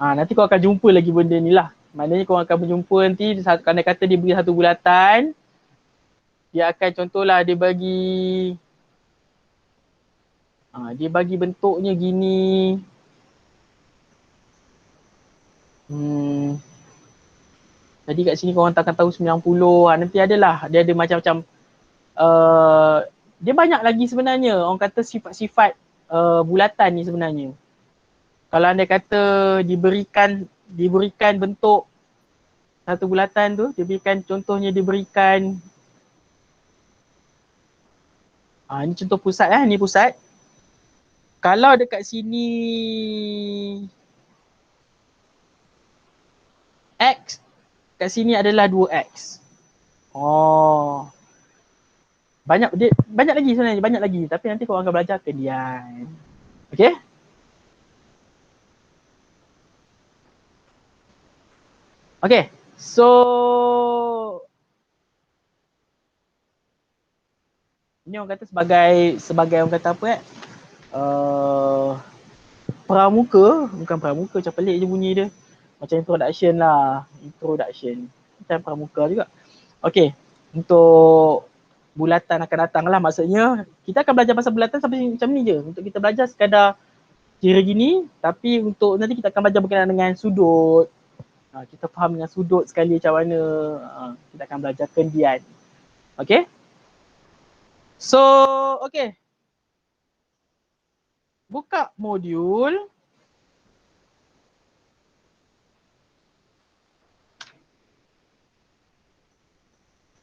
Speaker 1: nanti kau akan jumpa lagi benda ni lah. Maknanya kau akan berjumpa nanti, kerana kata dia beri satu bulatan, dia akan contohlah dia bagi bentuknya gini. Jadi kat sini korang takkan tahu 90. Nanti adalah, dia ada macam-macam. Dia banyak lagi sebenarnya orang kata sifat-sifat bulatan ni sebenarnya. Kalau anda kata diberikan bentuk satu bulatan tu, diberikan ni contoh pusat ni pusat. Kalau dekat sini X, kat sini adalah 2X. Banyak lagi sebenarnya, banyak lagi. Tapi nanti korang akan belajar kedian. Okay? Okay, so ni orang kata sebagai orang kata apa pramuka, bukan pramuka, macam pelik je bunyi dia. Macam introduction lah, macam pramuka juga. Okay, untuk bulatan akan datang lah. Maksudnya kita akan belajar pasal bulatan sampai macam ni je. Untuk kita belajar sekadar kira gini, tapi untuk nanti kita akan belajar berkenaan dengan sudut. Kita faham dengan sudut sekali macam mana. Kita akan belajar kendian. Okay. So, okay. Buka modul.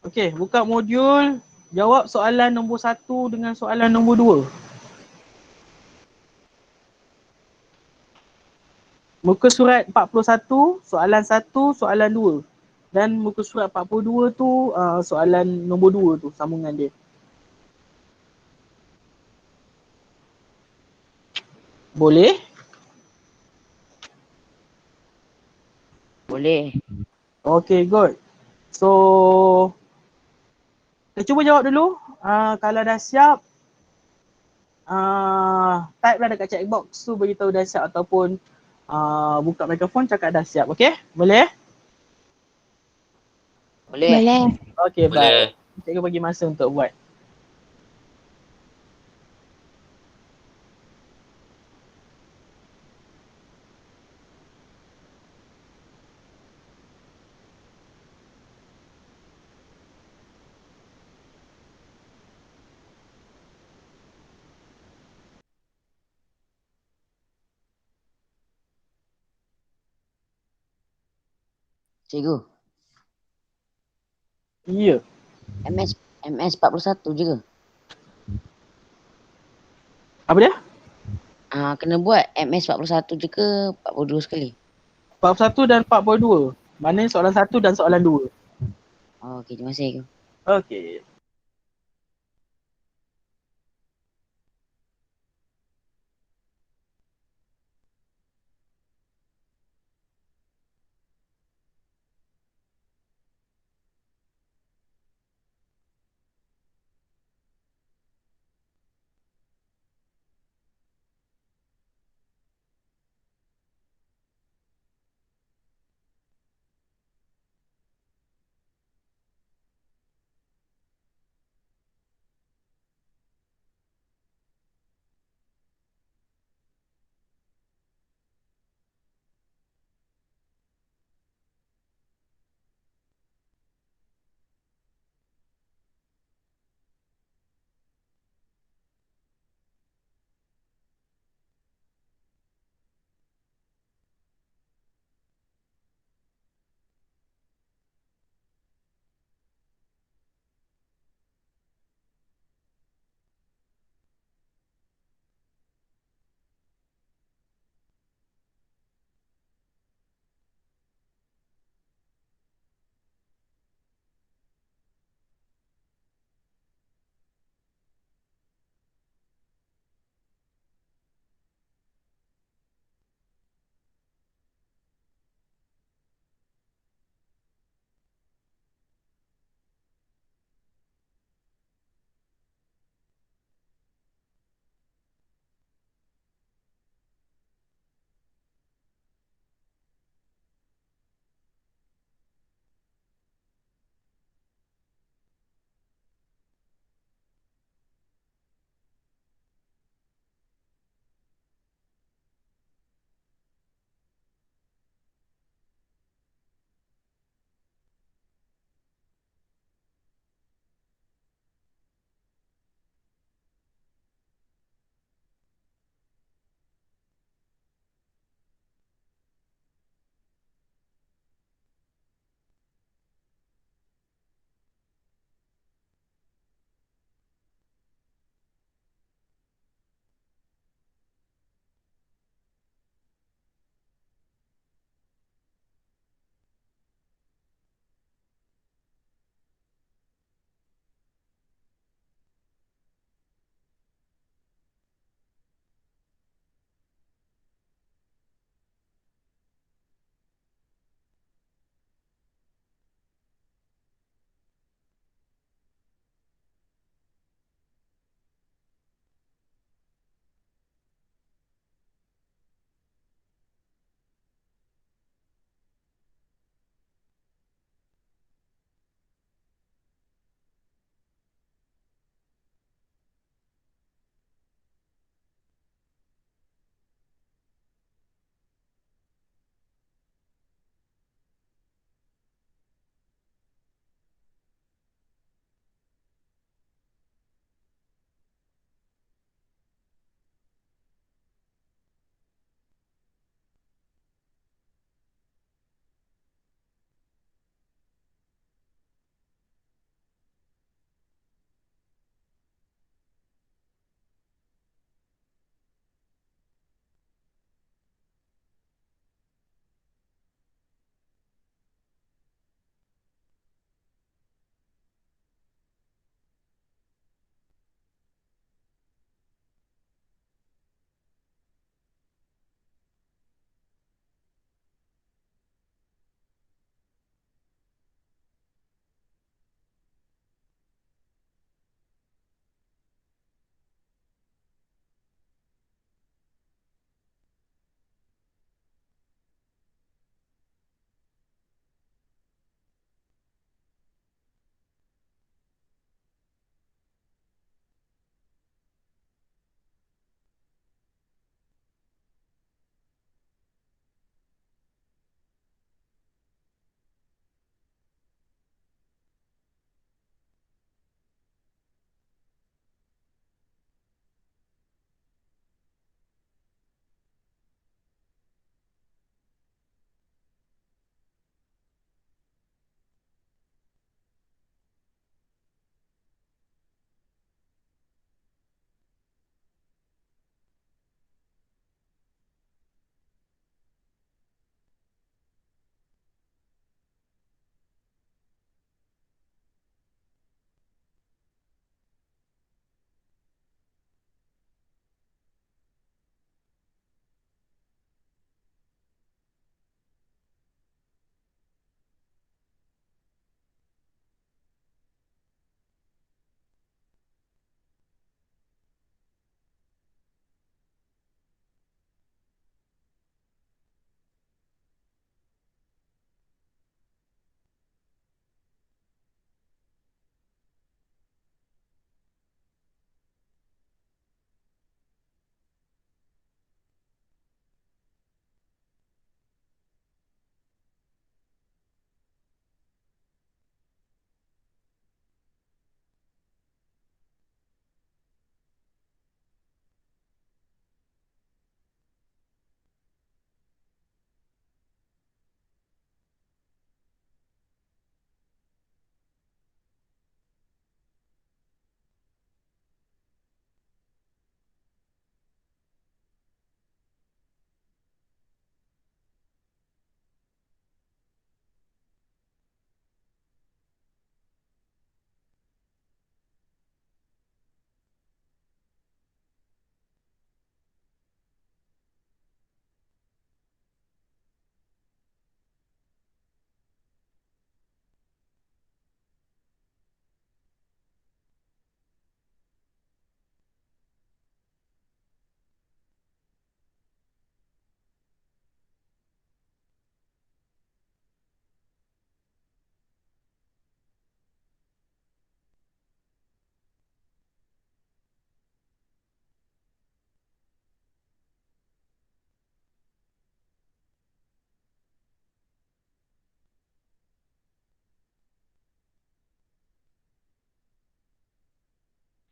Speaker 1: Okay, buka modul. Jawab soalan nombor 1 dengan soalan nombor 2. Muka surat 41, soalan 1, soalan 2. Dan muka surat 42 tu soalan nombor 2 tu, sambungan dia. Boleh?
Speaker 2: Boleh.
Speaker 1: Okay, good. So, kita cuba jawab dulu. Kalau dah siap, type lah dekat chat box tu beritahu dah siap ataupun buka mikrofon cakap dah siap. Okay? Boleh?
Speaker 2: Boleh.
Speaker 4: Boleh.
Speaker 1: Okay,
Speaker 5: Boleh.
Speaker 1: baik. Cikgu bagi masa untuk buat.
Speaker 2: Cikgu.
Speaker 1: Ya.
Speaker 2: MS 41 je ke?
Speaker 1: Apa dia?
Speaker 2: Kena buat MS 41 je ke 42 sekali?
Speaker 1: 41 dan 42. Maknanya soalan 1 dan soalan 2.
Speaker 2: Okey, terima kasih cikgu.
Speaker 1: Okay.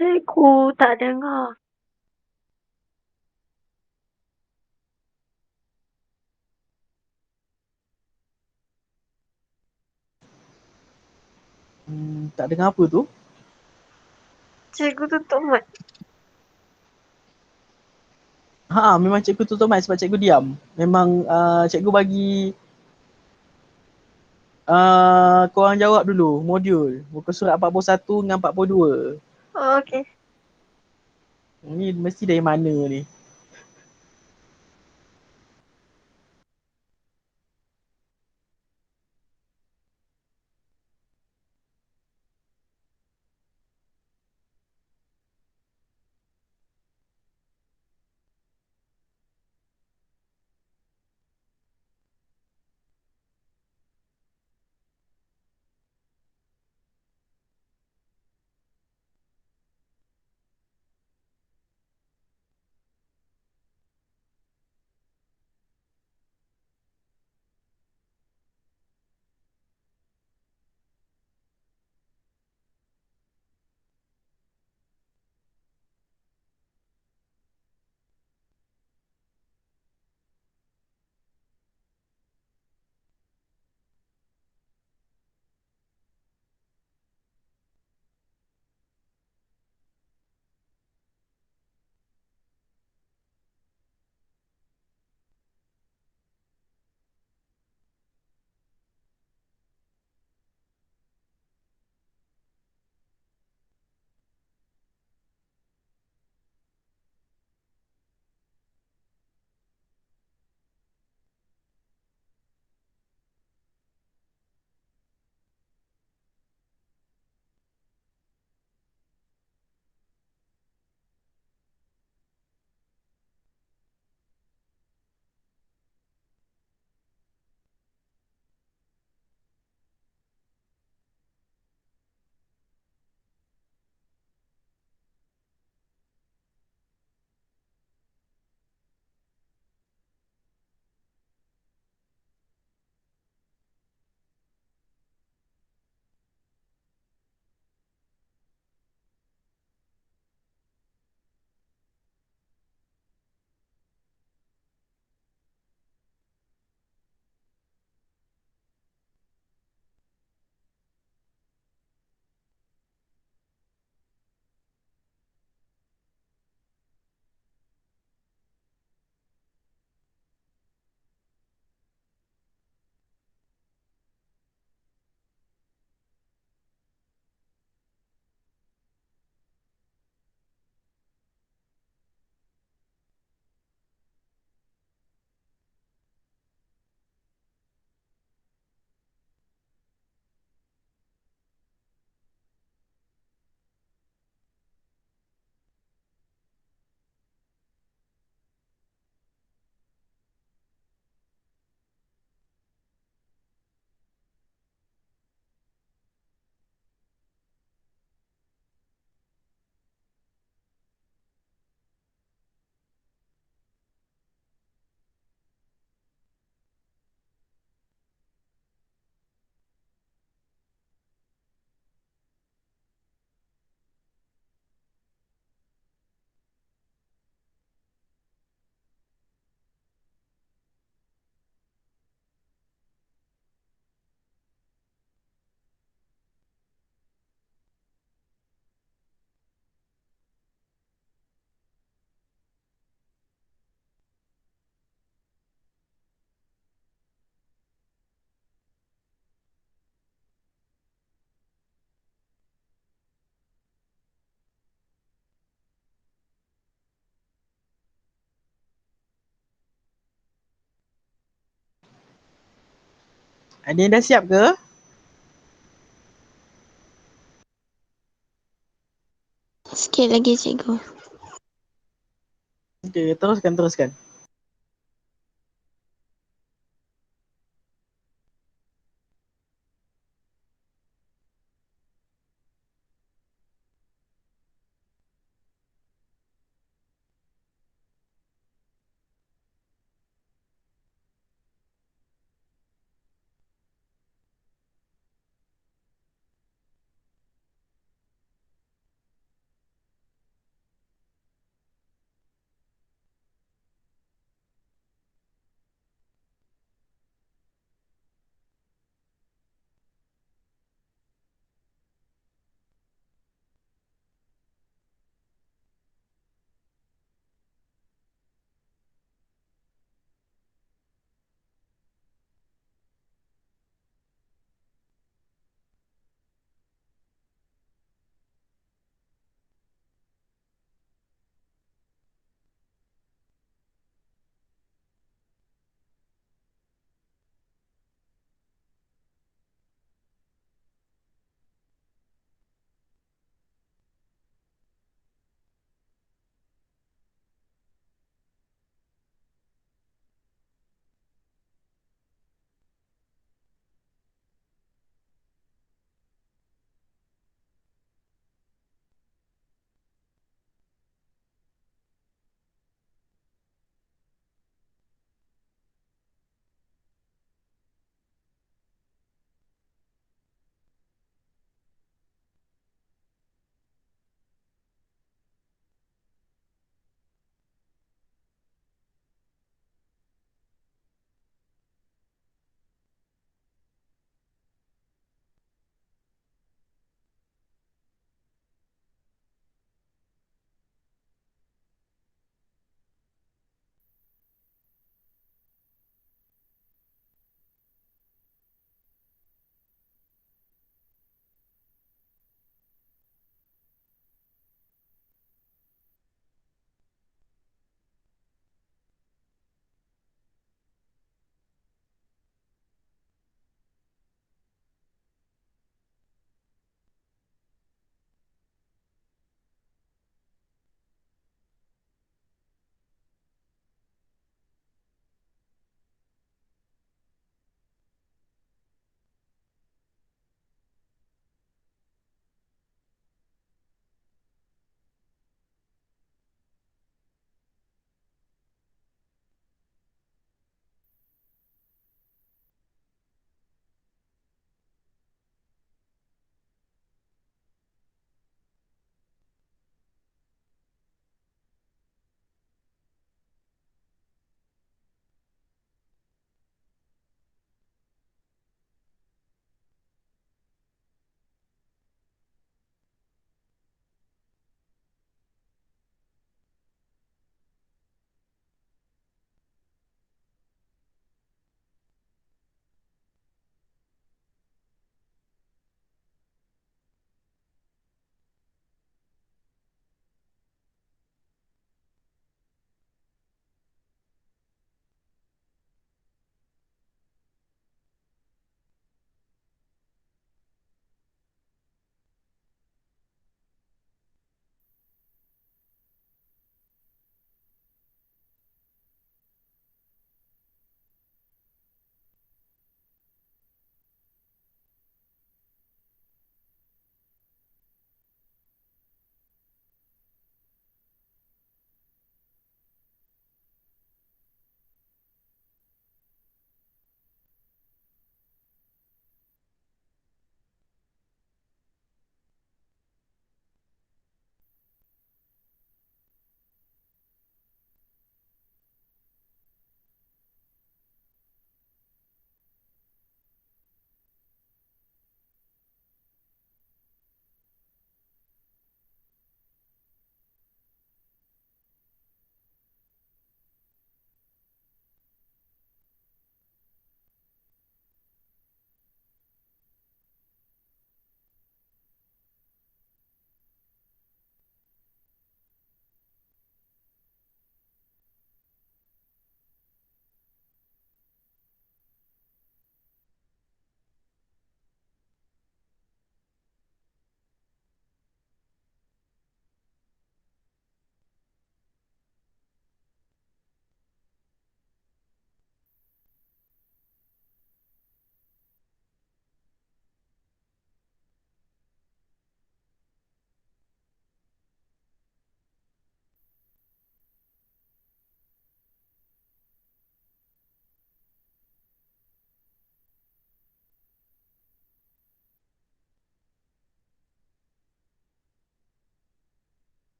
Speaker 6: Cikgu tak dengar.
Speaker 1: Tak dengar apa tu?
Speaker 6: Cikgu tutup mic.
Speaker 1: Memang cikgu tutup mic sebab cikgu diam. Memang cikgu bagi korang jawab dulu modul muka surat 41 dengan 42.
Speaker 6: Oh, okey.
Speaker 1: Ni mesti dari mana ni? Ada yang dah siap ke?
Speaker 4: Sikit lagi cikgu.
Speaker 1: Okay, teruskan.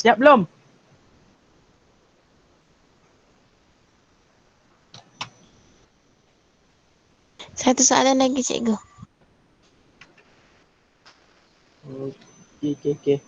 Speaker 1: Siap belum?
Speaker 4: Satu soalan lagi cikgu.
Speaker 1: Okey.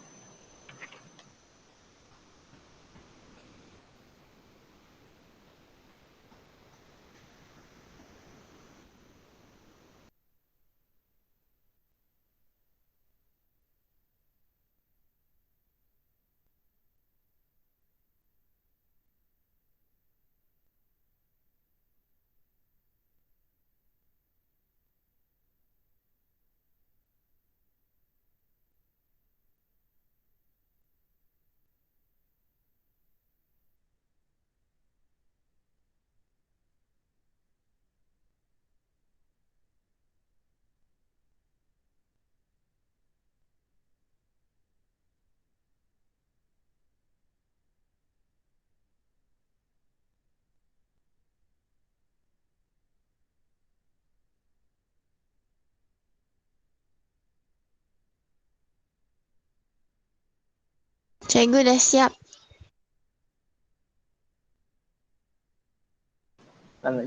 Speaker 4: Cikgu dah siap.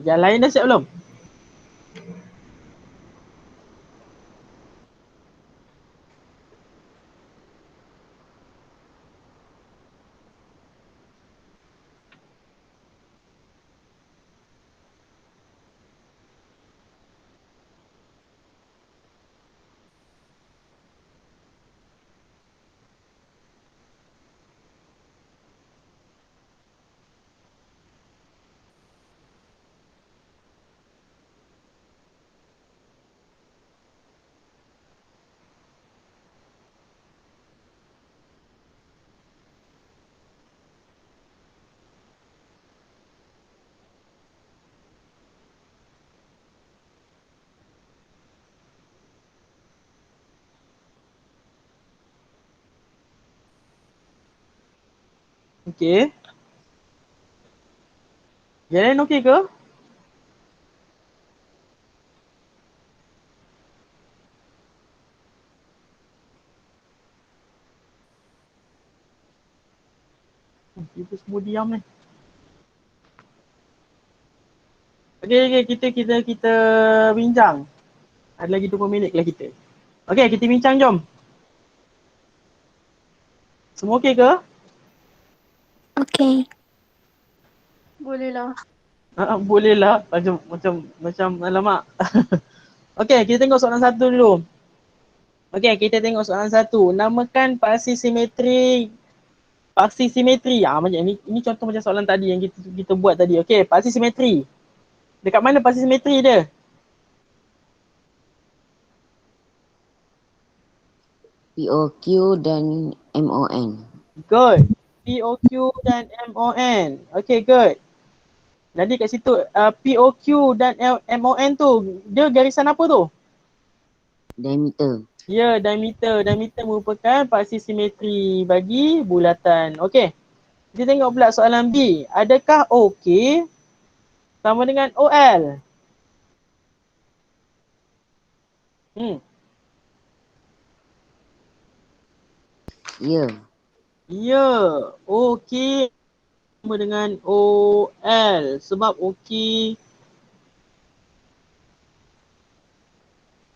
Speaker 1: Yang lain dah siap belum? Okey. Yang lain okey ke? Kita semua diam ni. Okey, kita bincang. Ada lagi 20 minit lah kita. Okey, kita bincang jom. Semua okey ke?
Speaker 3: Okey.
Speaker 6: Boleh lah.
Speaker 1: Boleh lah. Macam alamak. Okey, kita tengok soalan satu dulu. Okey, kita tengok soalan satu. Namakan paksi simetri. Macam ini contoh macam soalan tadi yang kita buat tadi. Okey, paksi simetri. Dekat mana paksi simetri dia?
Speaker 2: POQ dan MON.
Speaker 1: Good. POQ dan MON. Okay, good. Jadi kat situ POQ dan MON tu, dia garisan apa tu?
Speaker 2: Diameter.
Speaker 1: Ya, diameter. Diameter merupakan paksi simetri bagi bulatan. Okay. Kita tengok pula soalan B. Adakah OK sama dengan OL?
Speaker 2: Ya.
Speaker 1: Ya. OK sama dengan OL. Sebab OK.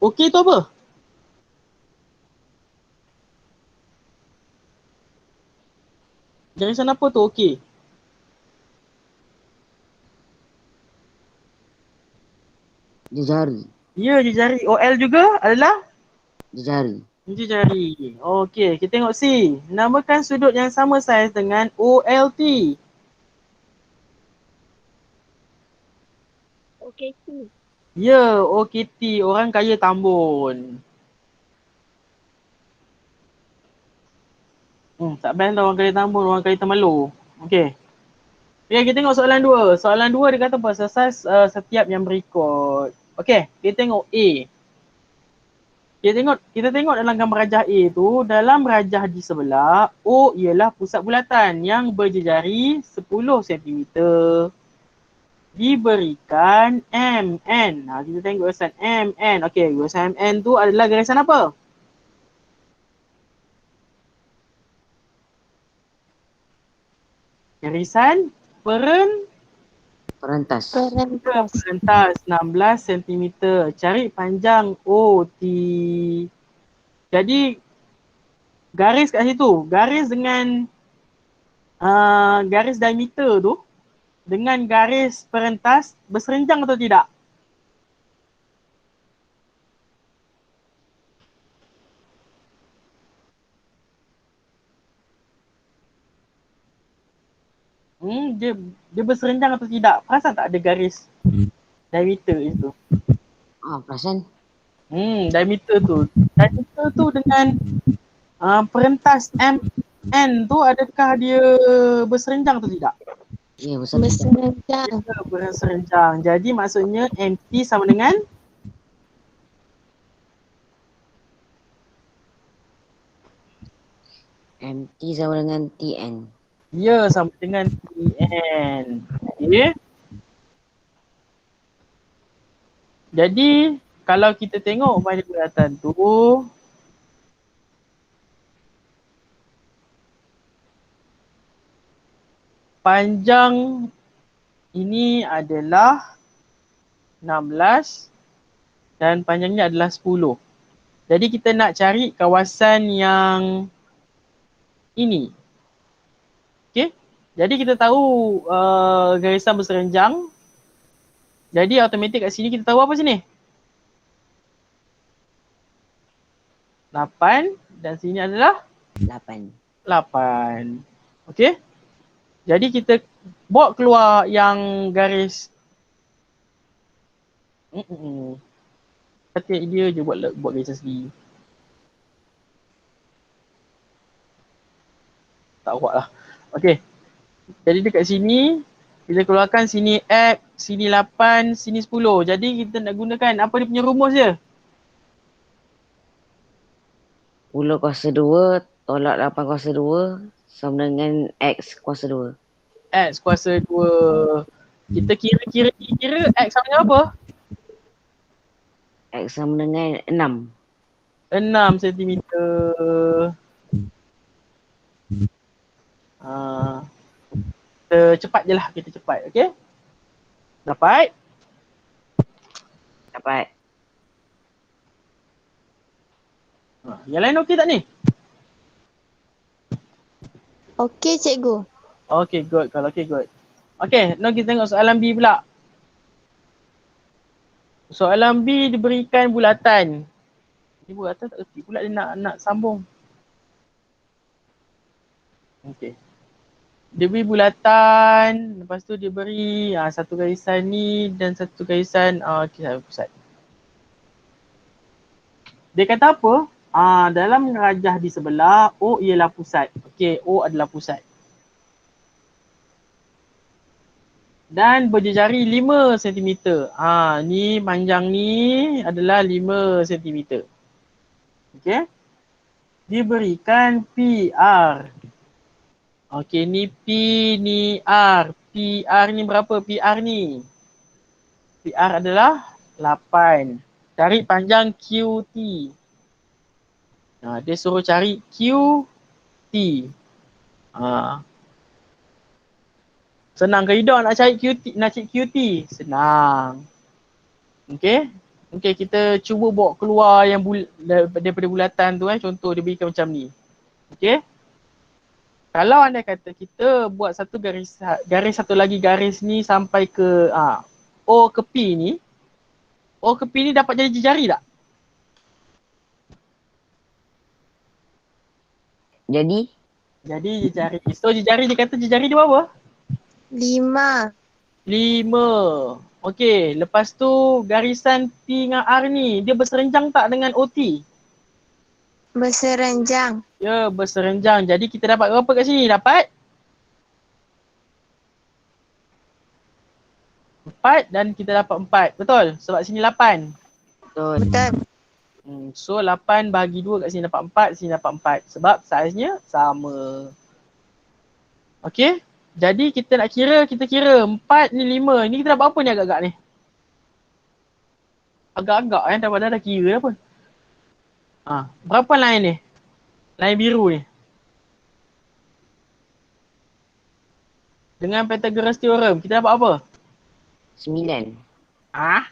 Speaker 1: OK tu apa? Garisan apa tu OK?
Speaker 2: Jejari.
Speaker 1: Ya, jejari. OL juga adalah
Speaker 2: Jejari.
Speaker 1: jejari. Okey, kita tengok C. Namakan sudut yang sama saiz dengan OLT.
Speaker 6: OKT.
Speaker 1: Ya, OKT. Orang kaya Tambun. Tak best lah orang kaya Tambun, orang kaya Temerloh. Okey. Okay, kita tengok soalan 2. Soalan 2 dia kata pasal saiz setiap yang berikut. Okey, kita tengok A. Kita tengok dalam gambar rajah A tu, dalam rajah di sebelah, O ialah pusat bulatan yang berjejari 10 cm. Diberikan MN. Kita tengok garisan MN. Okey, garisan MN tu adalah garisan apa? Garisan
Speaker 2: Perentas.
Speaker 4: Perentas.
Speaker 1: perentas 16 cm. Cari panjang OT. Jadi garis kat situ, garis dengan garis diameter tu dengan garis perentas berserenjang atau tidak? Dia berserenjang atau tidak? Perasan tak ada garis diameter itu?
Speaker 2: Perasan?
Speaker 1: Diameter tu. Diameter tu dengan perentas MN tu adakah dia berserenjang atau tidak?
Speaker 2: Ya, besar.
Speaker 4: Berserenjang.
Speaker 1: Berserenjang. Jadi maksudnya MT sama dengan
Speaker 2: MT sama dengan TN.
Speaker 1: ya sama dengan TN. Okay. Jadi kalau kita tengok pada bulatan tu, panjang ini adalah 16 dan panjangnya adalah 10. Jadi kita nak cari kawasan yang ini. Okay. Jadi kita tahu garisan berserenjang. Jadi automatik kat sini kita tahu apa sini? 8 dan sini adalah
Speaker 2: 8.
Speaker 1: 8. Okay. Jadi kita bawa keluar yang garis. Hati dia je buat garisan sendiri. Tak buat lah. Okay. Jadi dekat sini, kita keluarkan sini X, sini 8, sini 10. Jadi kita nak gunakan apa dia punya rumus dia?
Speaker 2: 10 kuasa 2 tolak 8 kuasa 2 sama dengan X kuasa 2.
Speaker 1: X kuasa 2. Kita kira X sama dengan apa?
Speaker 2: X sama dengan 6.
Speaker 1: 6 cm. Kita cepat je lah, kita cepat. Okay? Dapat?
Speaker 2: Dapat.
Speaker 1: Yang lain okey tak ni?
Speaker 4: Okey, cikgu.
Speaker 1: Okay, good. Kalau okay, good. Okay, now kita tengok soalan B pula. Soalan B diberikan bulatan. Ni bulatan tak kerti pula dia nak sambung. Okay. Dia beri bulatan, lepas tu dia beri satu garisan ni dan satu garisan pusat. Dia kata apa? Dalam rajah di sebelah, O ialah pusat. Okey, O adalah pusat. Dan berjejari 5 cm. Ni panjang ni adalah 5 cm. Okey. Diberikan PR. Okey, ni P, ni R. PR ni berapa? PR ni. PR adalah 8. Cari panjang QT. Dia suruh cari QT. Senang ke tidak nak cari QT? Senang. Okey. Okey, kita cuba bawa keluar yang daripada bulatan tu contoh dia berikan macam ni. Okey. Kalau anda kata kita buat satu garis satu lagi garis ni sampai ke O ke P ni. O ke P ni dapat jadi jejari tak?
Speaker 2: Jadi
Speaker 1: jejari. So jejari dia kata jejari dia berapa?
Speaker 4: 5.
Speaker 1: 5. Okey, lepas tu garisan P dengan R ni dia berserenjang tak dengan OT?
Speaker 4: Berserenjang.
Speaker 1: Ya, berserenjang. Jadi kita dapat berapa kat sini? Dapat 4 dan kita dapat 4. Betul? Sebab sini 8.
Speaker 2: betul.
Speaker 1: So 8 bahagi 2 kat sini dapat 4, sini dapat 4. Sebab saiznya sama. Okey? Jadi kita nak kira, kita kira 4 ni 5. Ni kita dapat apa ni agak-agak ni? Agak-agak dah kira dah pun. Berapa line ni? Line biru ni. Dengan Pythagoras theorem, kita dapat apa?
Speaker 2: 9.
Speaker 1: Ah?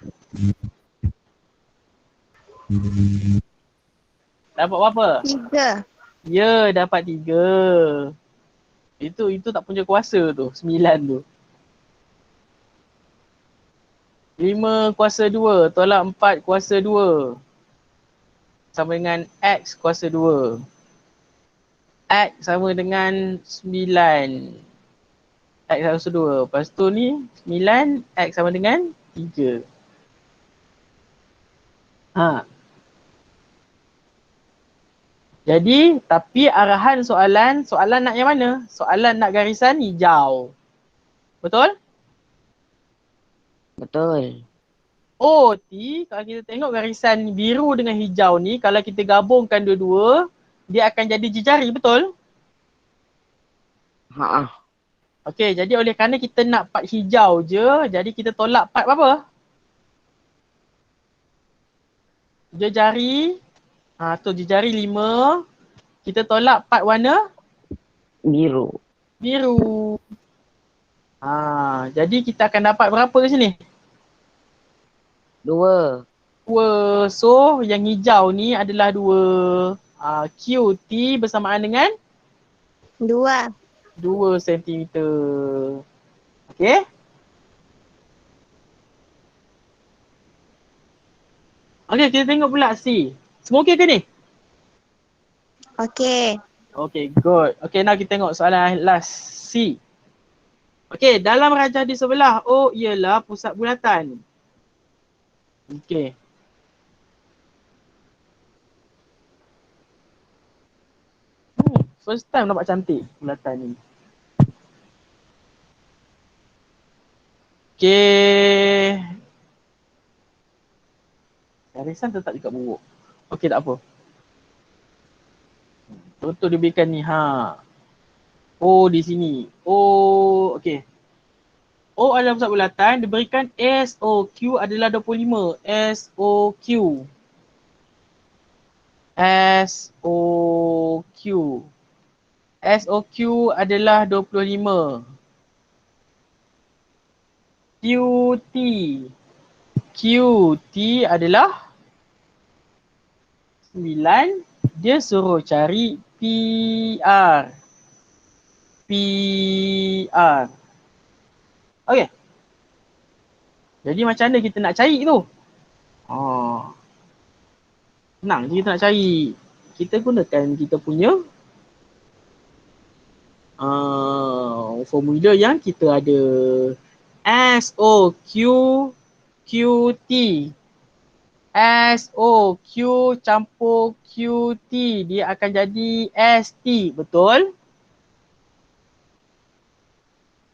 Speaker 1: Dapat berapa?
Speaker 4: 3.
Speaker 1: Ya, dapat 3. Itu tak punya kuasa tu, 9 tu. 5 kuasa 2 tolak 4 kuasa 2 sama dengan X kuasa 2. X sama dengan 9. X kuasa 2. Lepas tu ni 9 X sama dengan 3. Ha. Jadi tapi arahan soalan nak yang mana? Soalan nak garisan hijau. Betul?
Speaker 2: Betul.
Speaker 1: Oh, kalau kita tengok garisan biru dengan hijau ni, kalau kita gabungkan dua-dua, dia akan jadi jejari, betul?
Speaker 2: Ha.
Speaker 1: Okey, jadi oleh kerana kita nak part hijau je, jadi kita tolak part apa? Jejari. Jejari 5. Kita tolak part warna
Speaker 2: Biru.
Speaker 1: biru. Jadi kita akan dapat berapa ke sini?
Speaker 2: 2.
Speaker 1: 2. So, yang hijau ni adalah 2. QT bersamaan dengan
Speaker 4: 2.
Speaker 1: 2 cm. Okey? Okey, kita tengok pula C. Semua okey ke ni?
Speaker 4: Okey.
Speaker 1: Okay, good. Okay, now kita tengok soalan last C. Okay, dalam rajah di sebelah O ialah pusat bulatan. Okay. First time nampak cantik bulatan ni. Okay. Garisan tetap dekat buruk. Okay, tak apa. Contoh dia berikan ni. O di sini. O, okay. O adalah pusat bulatan, diberikan SOQ adalah 25. SOQ. SOQ. SOQ adalah 25. QT. QT adalah 9. Dia suruh cari PR. PR. Okey. Jadi macam mana kita nak cari tu? Senang je kita nak cari. Kita gunakan kita punya formula yang kita ada. SOQ QT. SOQ campur QT. Dia akan jadi ST. Betul?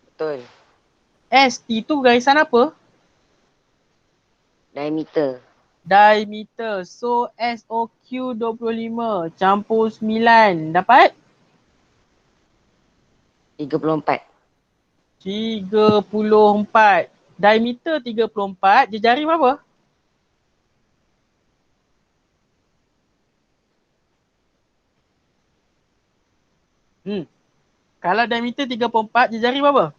Speaker 2: Betul.
Speaker 1: ST tu garisan apa?
Speaker 2: Diameter.
Speaker 1: Diameter. So SOQ 25 campur 9 dapat?
Speaker 2: 34.
Speaker 1: 34. Diameter 34, jejari berapa? Kalau diameter 34, jejari berapa?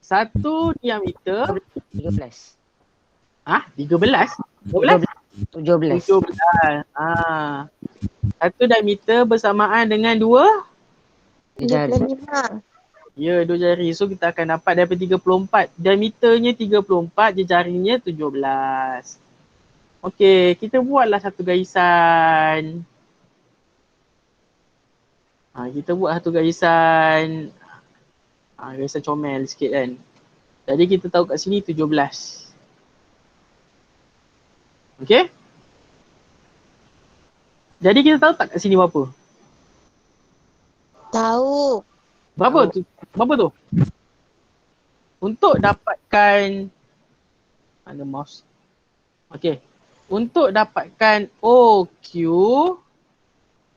Speaker 1: Satu diameter
Speaker 2: 13.
Speaker 1: 13? 12?
Speaker 2: 17.
Speaker 1: 17. Satu diameter bersamaan dengan 2?
Speaker 2: Jari.
Speaker 4: 25.
Speaker 1: Ya, 2 jari. So kita akan dapat daripada 34. Diameternya 34, jejarinya 17. Okey, kita buatlah satu garisan. Kita buat satu garisan. Garisan comel sikit kan. Jadi kita tahu kat sini 17. Okey? Jadi kita tahu tak kat sini berapa?
Speaker 4: Tahu.
Speaker 1: Berapa tu? Berapa tu? Untuk dapatkan mana mouse? Okey. Untuk dapatkan OQ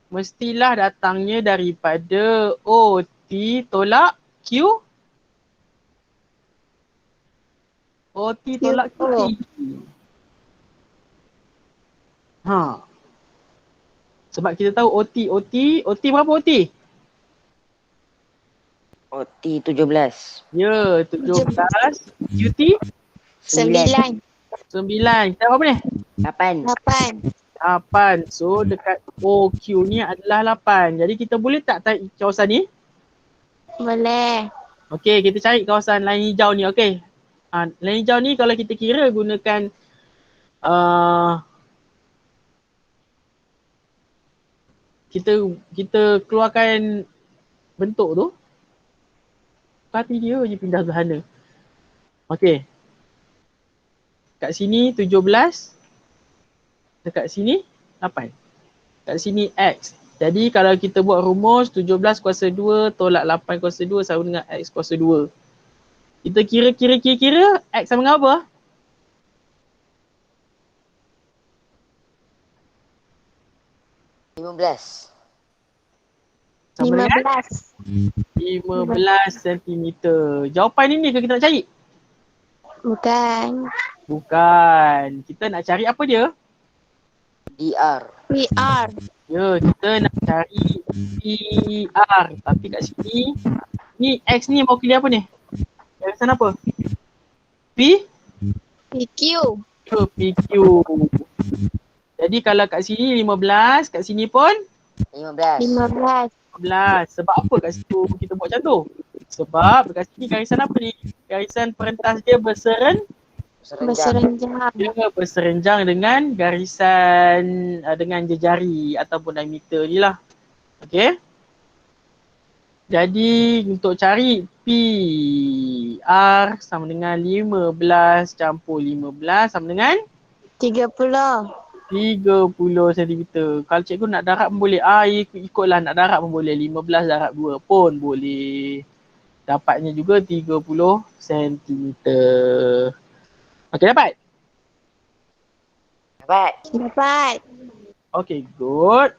Speaker 1: mestilah datangnya daripada OT tolak Q. OT tolak QT. Ha. Sebab kita tahu OT berapa OT?
Speaker 2: OT 17.
Speaker 1: Ya, 17. UT
Speaker 4: 9.
Speaker 1: 9. Kita berapa ni?
Speaker 2: 8.
Speaker 4: 8.
Speaker 1: 8. So dekat OQ ni adalah 8. Jadi kita boleh tak tarik kawasan ni?
Speaker 4: Boleh.
Speaker 1: Okey, kita cari kawasan lain hijau ni. Okey. Lain hijau ni kalau kita kira gunakan kita keluarkan bentuk tu. Hati dia je pindah ke sana. Okey. Kat sini 17. Dekat sini 8. Kat sini X. Jadi kalau kita buat rumus 17 kuasa 2 tolak 8 kuasa 2 sama dengan X kuasa 2. Kita kira X sama dengan apa?
Speaker 2: 15.
Speaker 1: Sama dengan
Speaker 4: 15.
Speaker 1: 15 cm. Jawapan ini ke kita nak cari?
Speaker 4: Bukan.
Speaker 1: Bukan. Kita nak cari apa dia?
Speaker 2: DR.
Speaker 4: PR.
Speaker 1: Ya, kita nak cari PR. Tapi kat sini, ni X ni mewakili apa ni? Garisan apa? P?
Speaker 4: PQ.
Speaker 1: Ya, PQ. Jadi kalau kat sini 15, kat sini pun
Speaker 2: 15.
Speaker 4: 15.
Speaker 1: 15. Sebab apa kat situ kita buat macam tu? Sebab kat sini garisan apa ni? Garisan perentas dia
Speaker 4: Berserenjang.
Speaker 1: dia berserenjang dengan garisan dengan jejari ataupun diameter ni lah. Okey. Jadi untuk cari PR sama dengan 15 campur 15 sama dengan
Speaker 4: 30.
Speaker 1: 30 cm. Kalau cikgu nak darab pun boleh. Ikutlah nak darab pun boleh. 15 darab 2 pun boleh. Dapatnya juga 30 cm. Okey, dapat?
Speaker 4: Dapat.
Speaker 1: Okay, good.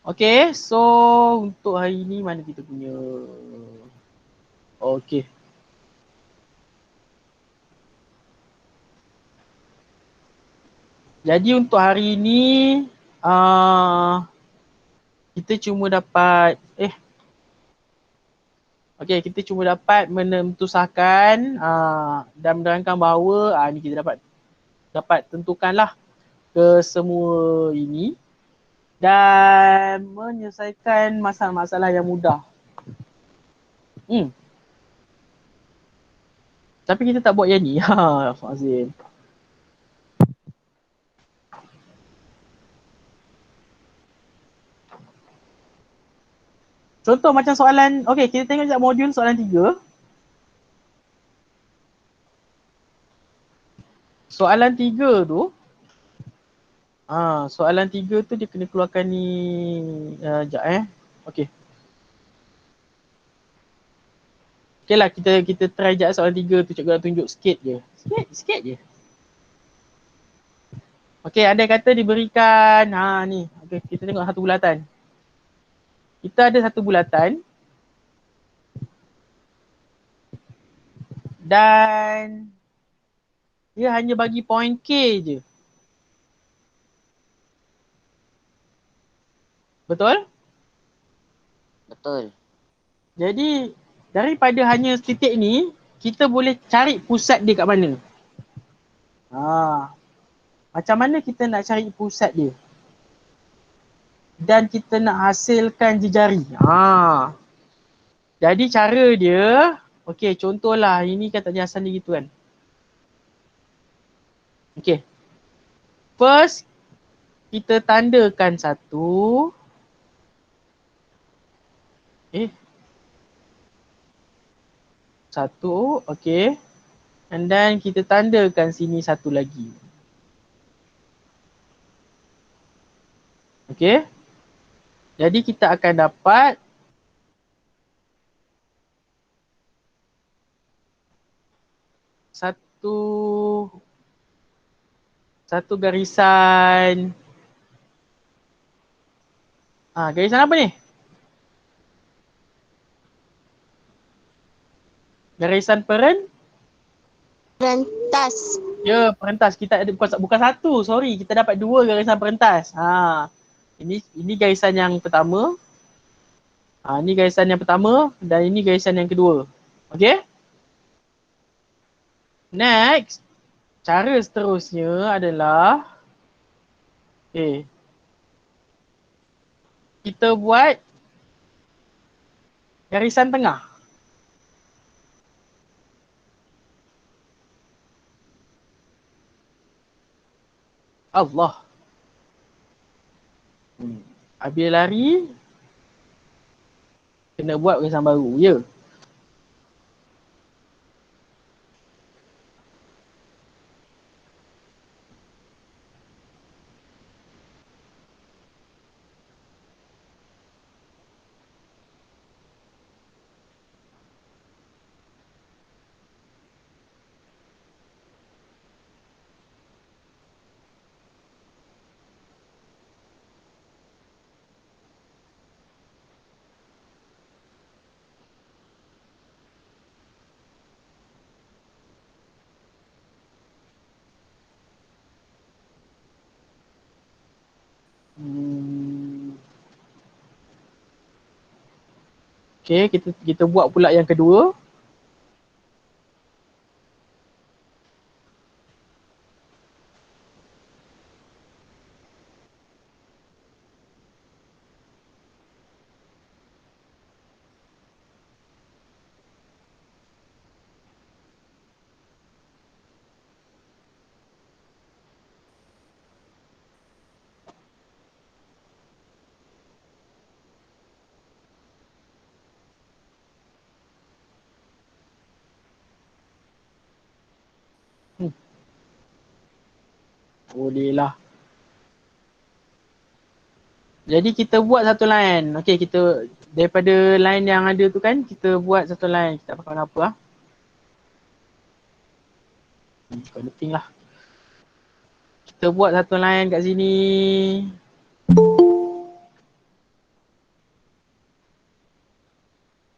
Speaker 1: Okay, so untuk hari ni mana kita punya? Okay. Jadi untuk hari ni kita cuma dapat kita cuma dapat menentusahkan dan menerangkan bahawa ni kita dapat tentukanlah ke semua ini dan menyelesaikan masalah-masalah yang mudah. Tapi kita tak buat yang ni. Fazil. Contoh macam soalan, kita tengok sekejap modul soalan 3. Soalan 3 tu, soalan 3 tu dia kena keluarkan ni, Okay lah, kita try sekejap soalan 3 tu, cikgu nak tunjuk sikit je. Sikit je. Okay, andai kata diberikan, ni. Okay, kita tengok satu bulatan. Kita ada satu bulatan dan dia hanya bagi point K je. Betul?
Speaker 2: Betul.
Speaker 1: Jadi daripada hanya titik ni, kita boleh cari pusat dia kat mana. Macam mana kita nak cari pusat dia? Dan kita nak hasilkan jejari. Jadi cara dia, contohlah ini kan tak asal dia gitu kan. First, kita tandakan satu. Satu, and then kita tandakan sini satu lagi. Jadi kita akan dapat satu garisan Garisan apa ni? Garisan
Speaker 4: Perentas.
Speaker 1: Ya, perentas. Kita ada bukan satu, sorry. Kita dapat 2 garisan perentas. Ini garisan yang pertama. Ini garisan yang pertama dan ini garisan yang kedua. Okey? Next, cara seterusnya adalah kita buat garisan tengah. Allah. Habis lari, kena buat garisan baru, ya. Okay, kita buat pula yang kedua. Boleh lah. Jadi kita buat satu line. Okay, kita daripada line yang ada tu kan, kita buat satu line. Kita tak pakai warna apa lah. Kau penting lah. Kita buat satu line kat sini.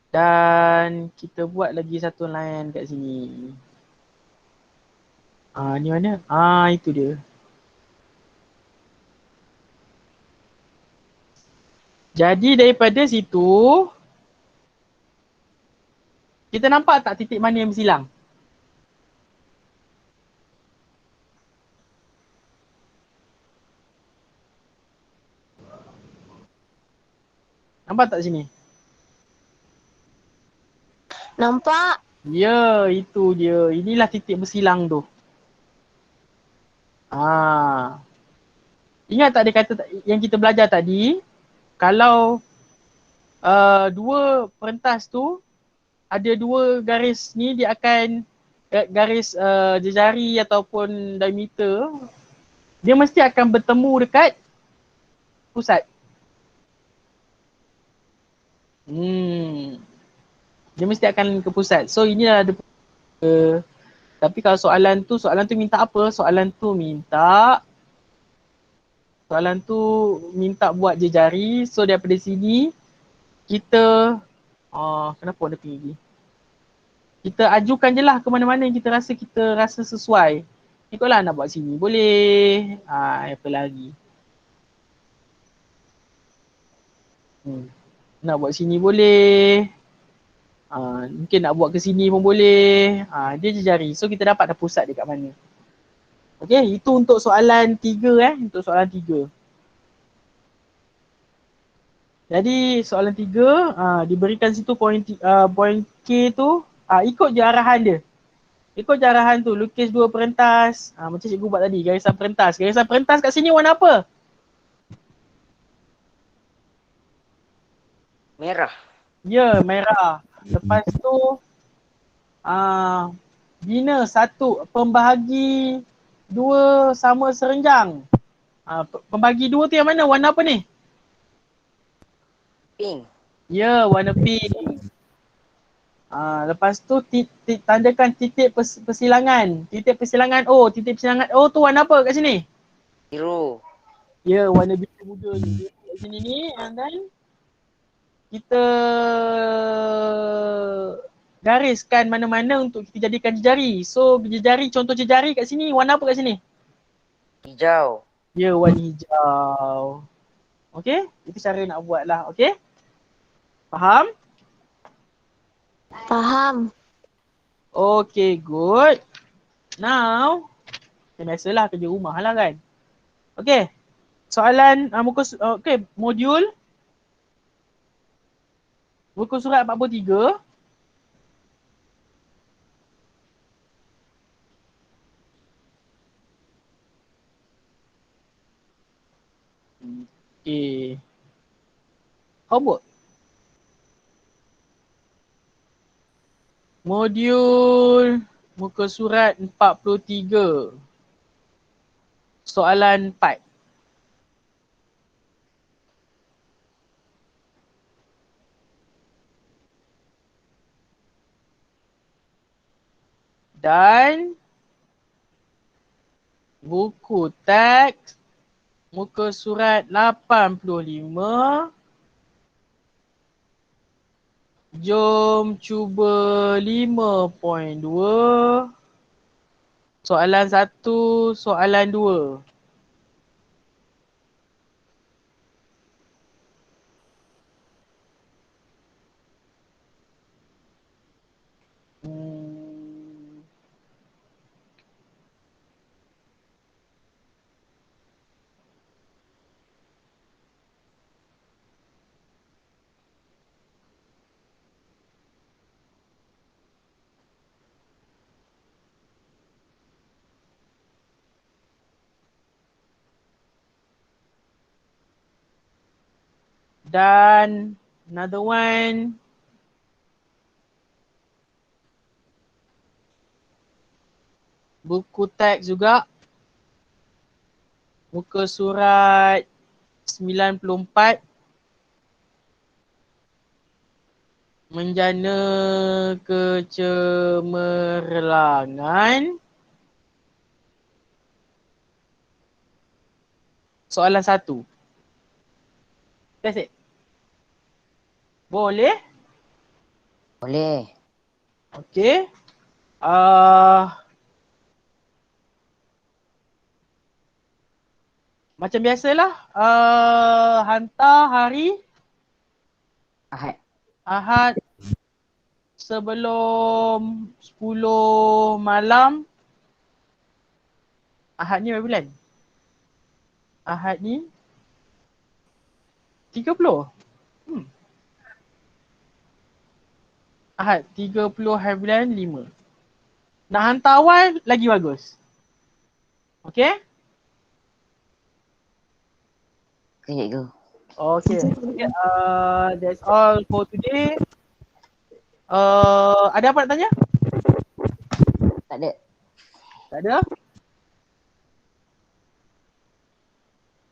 Speaker 1: Dan kita buat lagi satu line kat sini. Ni mana? Itu dia. Jadi daripada situ, kita nampak tak titik mana yang bersilang? Nampak tak sini?
Speaker 4: Nampak?
Speaker 1: Ya, itu dia. Inilah titik bersilang tu. Ingat tak dia kata yang kita belajar tadi? Kalau 2 perentas tu ada 2 garis ni, dia akan garis jejari ataupun diameter, dia mesti akan bertemu dekat pusat. Dia mesti akan ke pusat. So inilah ada tapi kalau soalan tu minta apa? Soalan tu minta buat jejari. So daripada sini kita kenapa warna pink lagi? Kita ajukan je lah ke mana-mana yang kita rasa sesuai. Ikutlah nak buat sini boleh. Apa lagi? Nak buat sini boleh. Mungkin nak buat ke sini pun boleh. Dia jejari. So kita dapat dah pusat dekat mana. Okay, itu untuk soalan 3 untuk soalan 3. Jadi soalan 3 diberikan situ point K tu, ikut je arahan dia. Ikut je arahan tu, lukis 2 perentas. Macam cikgu buat tadi, garisan perentas. Garisan perentas kat sini warna apa?
Speaker 2: Merah.
Speaker 1: Ya, merah. Lepas tu bina 1 pembahagi 2 sama serenjang. Pembahagi 2 tu yang mana? Warna apa ni?
Speaker 2: Pink.
Speaker 1: Ya, warna pink. Lepas tu tandakan titik persilangan. Titik persilangan O tu warna apa kat sini?
Speaker 2: Biru.
Speaker 1: Ya, warna biru muda ni. Kat sini ni kan kita gariskan mana-mana untuk kita jadikan jejari. So jejari, contoh jejari kat sini warna apa kat sini?
Speaker 2: Hijau.
Speaker 1: Ya, warna hijau. Okay, itu cara nak buat lah. Okay, faham?
Speaker 4: Faham.
Speaker 1: Okay, good. Now, biasalah kerja rumah lah kan. Okay, soalan modul muka surat 43. Okay. Homework. Modul muka surat 43. Soalan 4. Dan buku teks muka surat 85. Jom cuba 5.2. Soalan 1, soalan 2. Dan another one. Buku teks juga. Muka surat 94. Menjana kecemerlangan. Soalan 1. That's it. Boleh?
Speaker 2: Boleh.
Speaker 1: Okay. Macam biasalah. Hantar hari
Speaker 2: Ahad.
Speaker 1: sebelum 10 malam. Ahad ni berapa bulan? Ahad ni 30. Ahad 30 hari bulan 5. Nak hantar awal lagi bagus. Okay?
Speaker 2: Okay, cikgu.
Speaker 1: Okay. That's all for today. Ada apa nak tanya?
Speaker 2: Tak ada.
Speaker 1: Tak ada?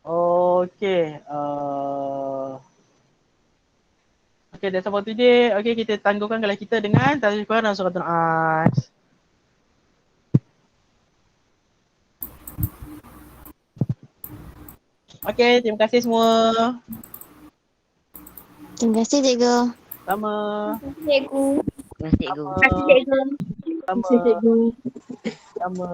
Speaker 1: Okay. Okay, that's all for today. Okay, kita tangguhkan kelas kita dengan tasbih Quran dan surah An-Nas. Okay, terima kasih semua.
Speaker 4: Terima kasih cikgu.
Speaker 1: Sama.
Speaker 3: Cikgu.
Speaker 2: Terima kasih, cikgu.
Speaker 1: Sama.
Speaker 6: Terima kasih cikgu.
Speaker 1: Sama.